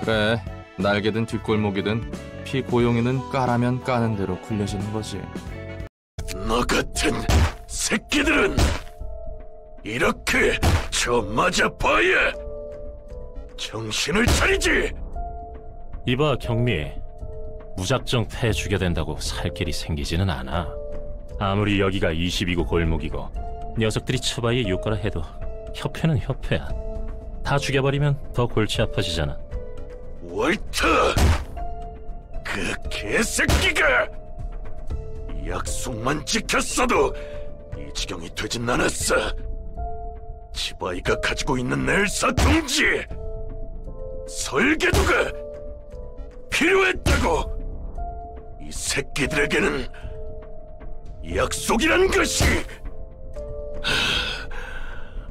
그래, 날개든 뒷골목이든 피 고용이는 까라면 까는 대로 굴려지는 거지.
너 같은 새끼들은 이렇게 저 맞아봐야 정신을 차리지.
이봐 경미, 무작정 패 죽여 된다고 살 길이 생기지는 않아. 아무리 여기가 22구 골목이고 녀석들이 처바이에 육거라 해도 협회는 협회야. 다 죽여버리면 더 골치 아파지잖아.
월터! 그 개새끼가! 약속만 지켰어도 이 지경이 되진 않았어. 치바이가 가지고 있는 엘사 둥지! 설계도가 필요했다고! 이 새끼들에게는 약속이란 것이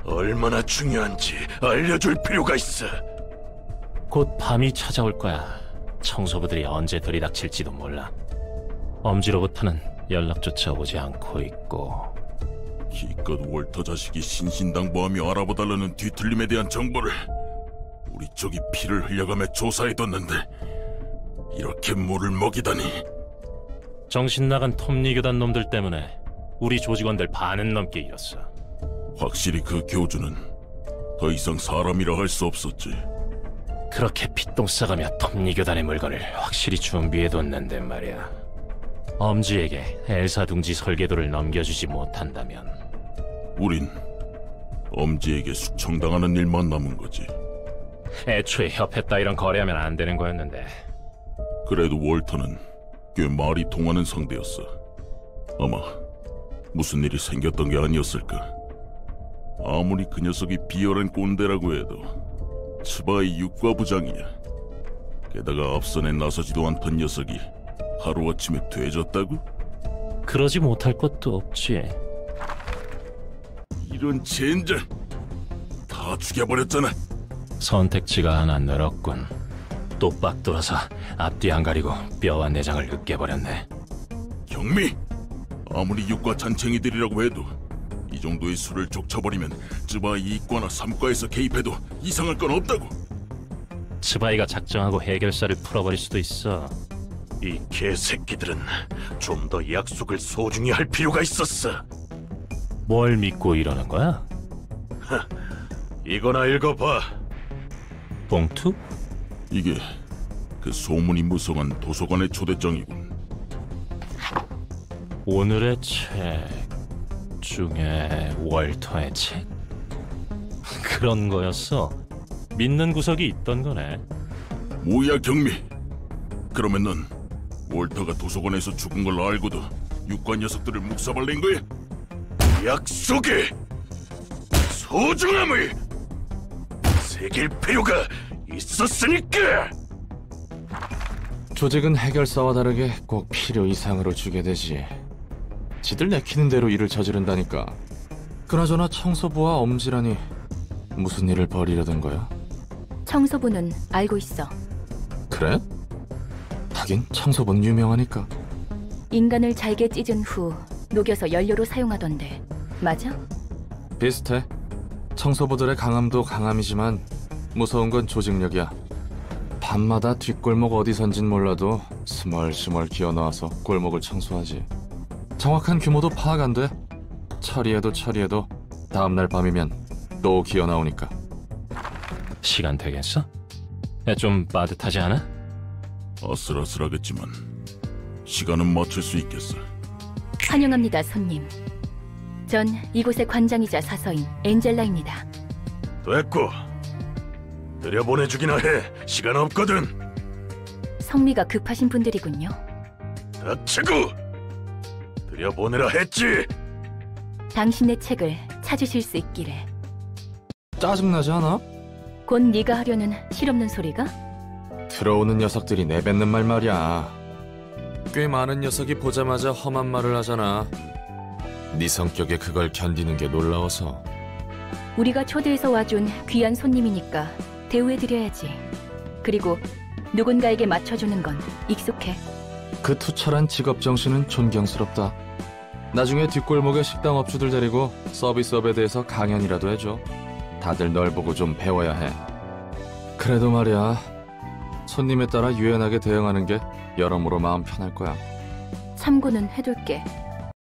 얼마나 중요한지 알려줄 필요가 있어.
곧 밤이 찾아올 거야. 청소부들이 언제 들이닥칠지도 몰라. 엄지로부터는 연락조차 오지 않고 있고.
기껏 월터 자식이 신신당부하며 알아봐달라는 뒤틀림에 대한 정보를 우리 쪽이 피를 흘려가며 조사해뒀는데 이렇게 물을 먹이다니.
정신 나간 톱니교단 놈들 때문에 우리 조직원들 반은 넘게 잃었어.
확실히 그 교주는 더 이상 사람이라 할 수 없었지.
그렇게 핏똥 싸가며 톱니교단의 물건을 확실히 준비해뒀는데 말이야. 엄지에게 엘사 둥지 설계도를 넘겨주지 못한다면
우린 엄지에게 숙청당하는 일만 남은 거지.
애초에 협회 따위랑 거래하면 안 되는 거였는데.
그래도 월터는 꽤 말이 통하는 상대였어. 아마 무슨 일이 생겼던 게 아니었을까. 아무리 그 녀석이 비열한 꼰대라고 해도 츠바이 육과부장이야. 게다가 앞선에 나서지도 않던 녀석이 하루아침에 돼졌다고?
그러지 못할 것도 없지.
이런 젠장! 다 죽여버렸잖아.
선택지가 하나 늘었군. 똑박 돌아서 앞뒤 안 가리고 뼈와 내장을 으깨버렸네.
경미! 아무리 육과 잔챙이들이라고 해도 이 정도의 수를 족쳐버리면 쯔바이 2과나 3과에서 개입해도 이상할 건 없다고.
츠바이가 작정하고 해결사를 풀어버릴 수도 있어.
이 개새끼들은 좀 더 약속을 소중히 할 필요가 있었어.
뭘 믿고 이러는 거야?
이거나 읽어봐.
봉투?
이게 그 소문이 무성한 도서관의 초대장이군.
오늘의 책 중에 월터의 책? 그런 거였어. 믿는 구석이 있던 거네.
뭐야 경미? 그러면 넌 월터가 도서관에서 죽은 걸 알고도 육관 녀석들을 묵사발낸 거야?
약속의 소중함을 새길 필요가 있었으니까.
조직은 해결사와 다르게 꼭 필요 이상으로 주게 되지. 지들 내키는 대로 일을 저지른다니까. 그나저나 청소부와 엄지라니 무슨 일을 벌이려던 거야?
청소부는 알고 있어.
그래? 하긴 청소부는 유명하니까.
인간을 잘게 찢은 후 녹여서 연료로 사용하던데 맞아?
비슷해. 청소부들의 강함도 강함이지만 무서운 건 조직력이야. 밤마다 뒷골목 어디선진 몰라도 스멀스멀 기어나와서 골목을 청소하지. 정확한 규모도 파악 안 돼. 처리해도 다음날 밤이면 또 기어나오니까.
시간 되겠어? 좀 빠듯하지 않아?
아슬아슬하겠지만 시간은 맞출 수 있겠어.
환영합니다, 손님. 전 이곳의 관장이자 사서인 엔젤라입니다.
됐고, 들여보내주기나 해. 시간 없거든.
성미가 급하신 분들이군요.
닥치고 들여보내라 했지.
당신의 책을 찾으실 수 있기를.
짜증나지 않아?
곧 네가 하려는 실없는 소리가?
들어오는 녀석들이 내뱉는 말 말이야. 꽤 많은 녀석이 보자마자 험한 말을 하잖아. 네 성격에 그걸 견디는 게 놀라워서.
우리가 초대해서 와준 귀한 손님이니까 대우해드려야지. 그리고 누군가에게 맞춰주는 건 익숙해.
그 투철한 직업정신은 존경스럽다. 나중에 뒷골목에 식당 업주들 데리고 서비스업에 대해서 강연이라도 해줘. 다들 널 보고 좀 배워야 해. 그래도 말이야, 손님에 따라 유연하게 대응하는 게 여러모로 마음 편할 거야.
참고는 해둘게.